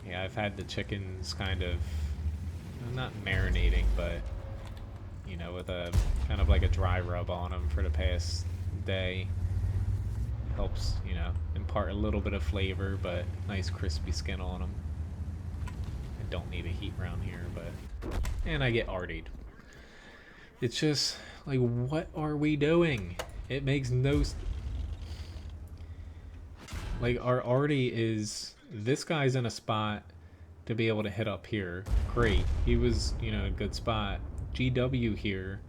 yeah, I've had the chickens kind of not marinating, but you know, with a kind of like a dry rub on them for the past day. Helps, you know, impart a little bit of flavor, but nice crispy skin on them. I don't need a heat around here, but and I get artied. It's just like, what are we doing? It makes no like our arty is this guy's in a spot to be able to hit up here. Great, he was, you know, a good spot. GW here,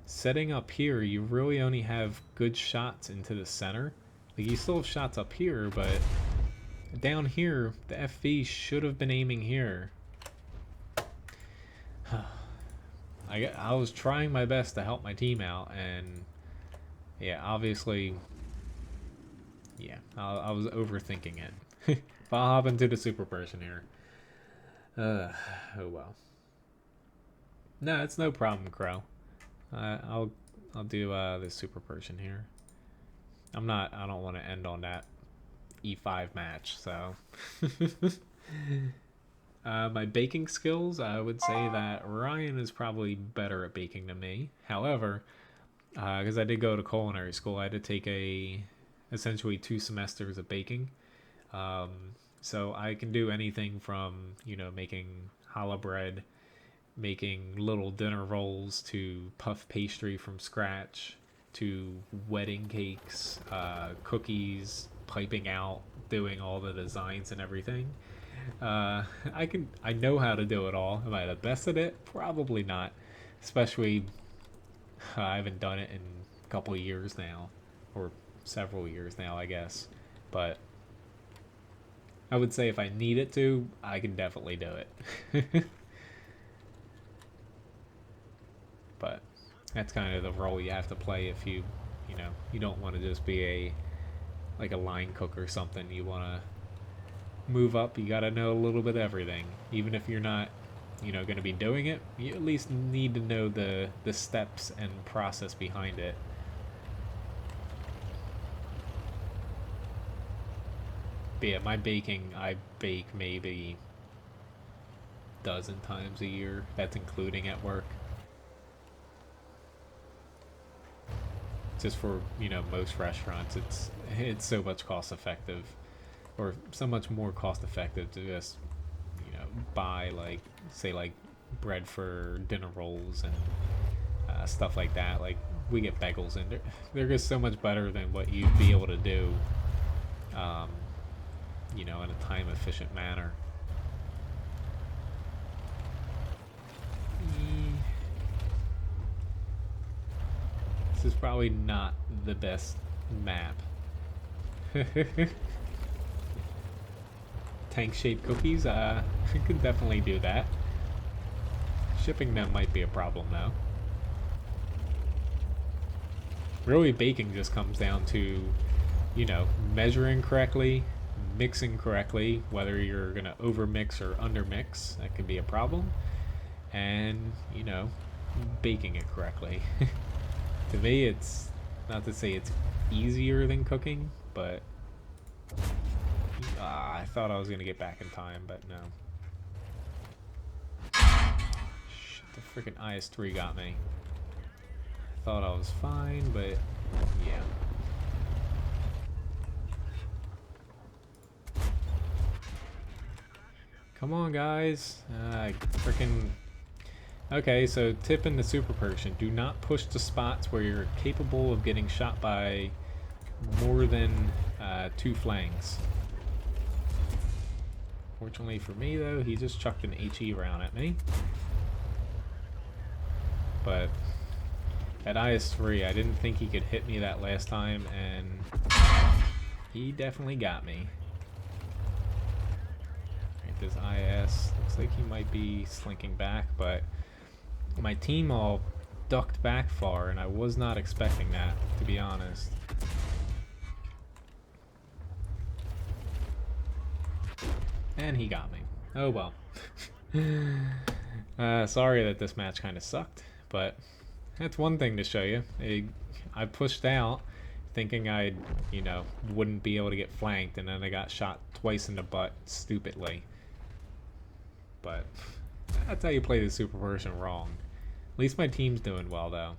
setting up here, you really only have good shots into the center. Like, you still have shots up here, but down here, the FV should have been aiming here. I was trying my best to help my team out, and yeah, obviously, yeah, I was overthinking it. But I'll hop into the super person here. Oh well. No, it's no problem, Crow. I'll do this super person here. I don't want to end on that E5 match, so. My baking skills, I would say that Ryan is probably better at baking than me. However, because I did go to culinary school, I had to take essentially 2 semesters of baking. So I can do anything from, you know, making challah bread, making little dinner rolls, to puff pastry from scratch, to wedding cakes, cookies, piping out, doing all the designs and everything. I know how to do it all. Am I the best at it? Probably not. Especially, I haven't done it in a couple of years now, or several years now, I guess. But I would say if I needed to, I can definitely do it. But that's kind of the role you have to play if you know, you don't want to just be like a line cook or something. You want to move up, you got to know a little bit of everything. Even if you're not, you know, going to be doing it, you at least need to know the steps and process behind it. But yeah, my baking, I bake maybe a dozen times a year. That's including at work. Just for, you know, most restaurants, it's so much cost effective, or so much more cost effective to just, you know, buy, like, say, like bread for dinner rolls and stuff like that. Like, we get bagels, and they're just so much better than what you'd be able to do, you know, in a time efficient manner. This is probably not the best map. Tank-shaped cookies, I could definitely do that. Shipping them might be a problem, though. Really, baking just comes down to, you know, measuring correctly, mixing correctly, whether you're going to overmix or undermix. That can be a problem. And, you know, baking it correctly. To me, it's not to say it's easier than cooking, but I thought I was going to get back in time, but no. Shit, the freaking IS-3 got me. I thought I was fine, but yeah. Come on, guys. Freaking... Okay, so tip in the super person. Do not push the spots where you're capable of getting shot by more than 2 flanks. Fortunately for me, though, he just chucked an HE round at me. But at IS-3, I didn't think he could hit me that last time, and he definitely got me. Right, this IS looks like he might be slinking back, but my team all ducked back far, and I was not expecting that, to be honest. And he got me. Oh well. Sorry that this match kind of sucked, but that's one thing to show you. I pushed out thinking I, wouldn't be able to get flanked, and then I got shot twice in the butt stupidly. But that's how you play the super person wrong. At least my team's doing well, though.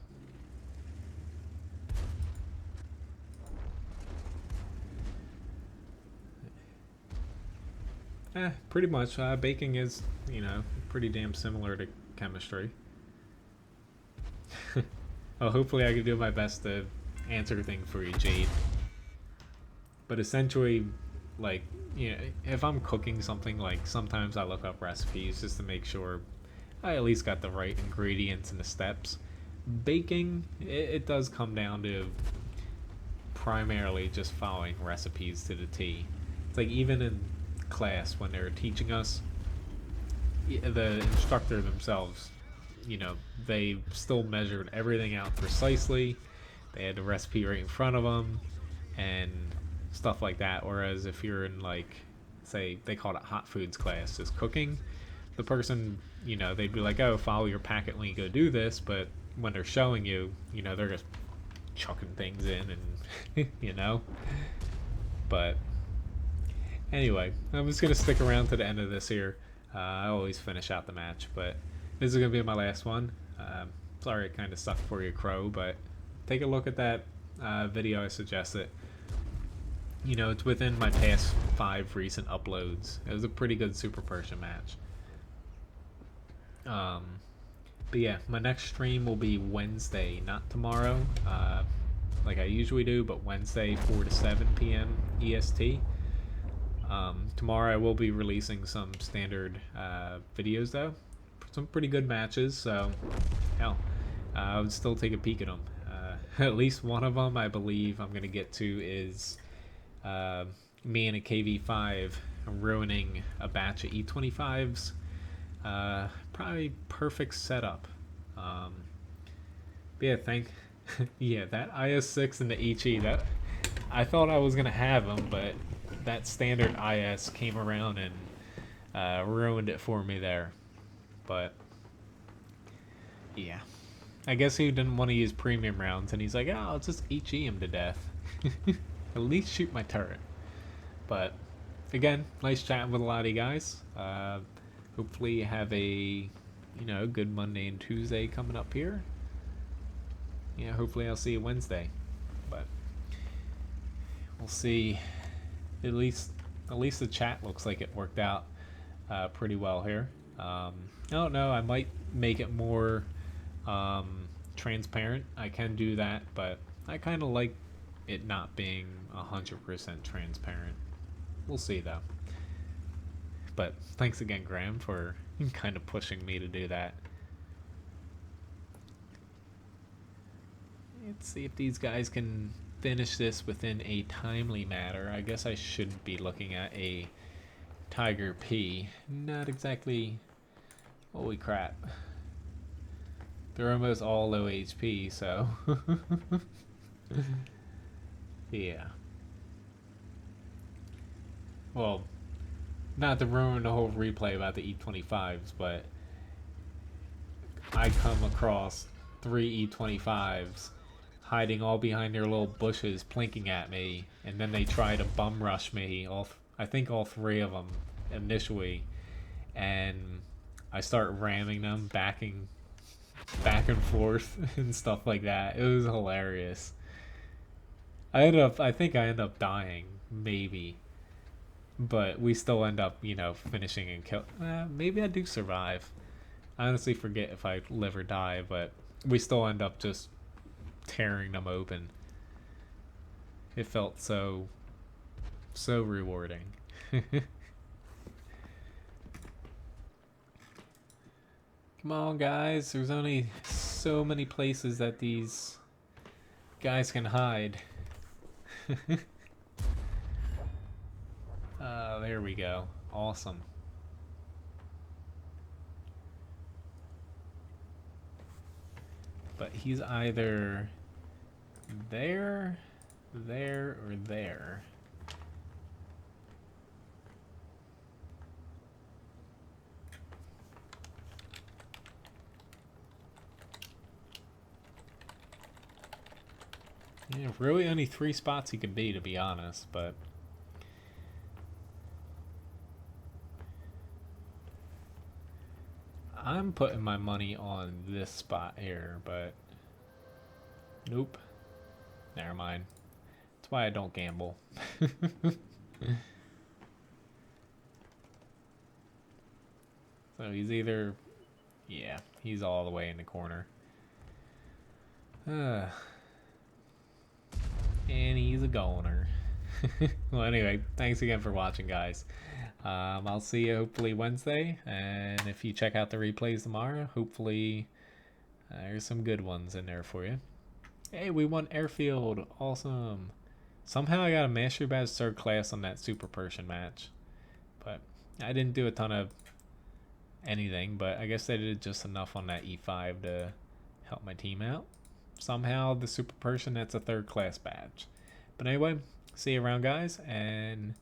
Pretty much. Baking is, pretty damn similar to chemistry. Well, hopefully I can do my best to answer things for you, Jade. But essentially, like, if I'm cooking something, like, sometimes I look up recipes just to make sure I at least got the right ingredients and the steps. Baking, it does come down to primarily just following recipes to the T. It's like even in class when they're teaching us, the instructor themselves, they still measured everything out precisely. They had the recipe right in front of them and stuff like that. Whereas if you're in, like, say they call it hot foods class, just cooking, the person, they'd be like, oh, follow your packet when you go do this, but when they're showing you, they're just chucking things in and but anyway, I'm just gonna stick around to the end of this here. I always finish out the match, but this is gonna be my last one. Sorry it kind of sucked for you, Crow, but take a look at that video I suggested. It's within my past 5 recent uploads. It was a pretty good super person match. But yeah, my next stream will be Wednesday, not tomorrow, like I usually do, but Wednesday, 4 to 7 p.m. EST. Tomorrow I will be releasing some standard videos, though. Some pretty good matches, so hell, I would still take a peek at them. At least one of them I believe I'm going to get to is me and a KV5 ruining a batch of E25s. Probably perfect setup. But yeah, yeah, that IS-6 and the HE, that I thought I was going to have them, but that standard IS came around and ruined it for me there. But yeah, I guess he didn't want to use premium rounds, and he's like, oh, I'll just HE him to death. At least shoot my turret. But again, nice chatting with a lot of you guys. Hopefully you have a good Monday and Tuesday coming up here. Hopefully I'll see you Wednesday. But we'll see. At least the chat looks like it worked out pretty well here. I don't know, I might make it more transparent. I can do that, but I kind of like it not being 100% transparent. We'll see, though. But thanks again, Graham, for kind of pushing me to do that. Let's see if these guys can finish this within a timely manner. I guess I should be looking at a Tiger P. Not exactly. Holy crap. They're almost all low HP, so. Yeah. Well, not to ruin the whole replay about the E25s, but I come across 3 E25s hiding all behind their little bushes, plinking at me, and then they try to bum rush me. I think all 3 of them initially, and I start ramming them, back and forth and stuff like that. It was hilarious. I think I end up dying, maybe, but we still end up, finishing and kill. Maybe I do survive. I honestly forget if I live or die, but we still end up just tearing them open. It felt so rewarding. Come on, guys. There's only so many places that these guys can hide. There we go. Awesome. But he's either there, or there. Yeah, really only 3 spots he could be, to be honest, but... I'm putting my money on this spot here, but... Nope. Never mind. That's why I don't gamble. So he's either... Yeah, he's all the way in the corner. And he's a goner. Well, anyway, thanks again for watching, guys. I'll see you hopefully Wednesday, and if you check out the replays tomorrow, hopefully there's some good ones in there for you. Hey, we won airfield. Awesome. Somehow I got a mastery badge 3rd class on that super Persian match, but I didn't do a ton of anything, but I guess I did just enough on that E5 to help my team out. Somehow the super Persian, that's a 3rd class badge. But anyway, see you around, guys, and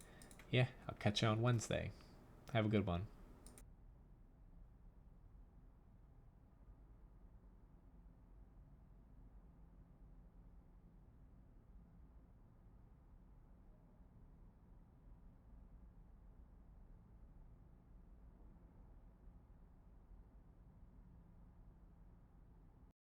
yeah, I'll catch you on Wednesday. Have a good one.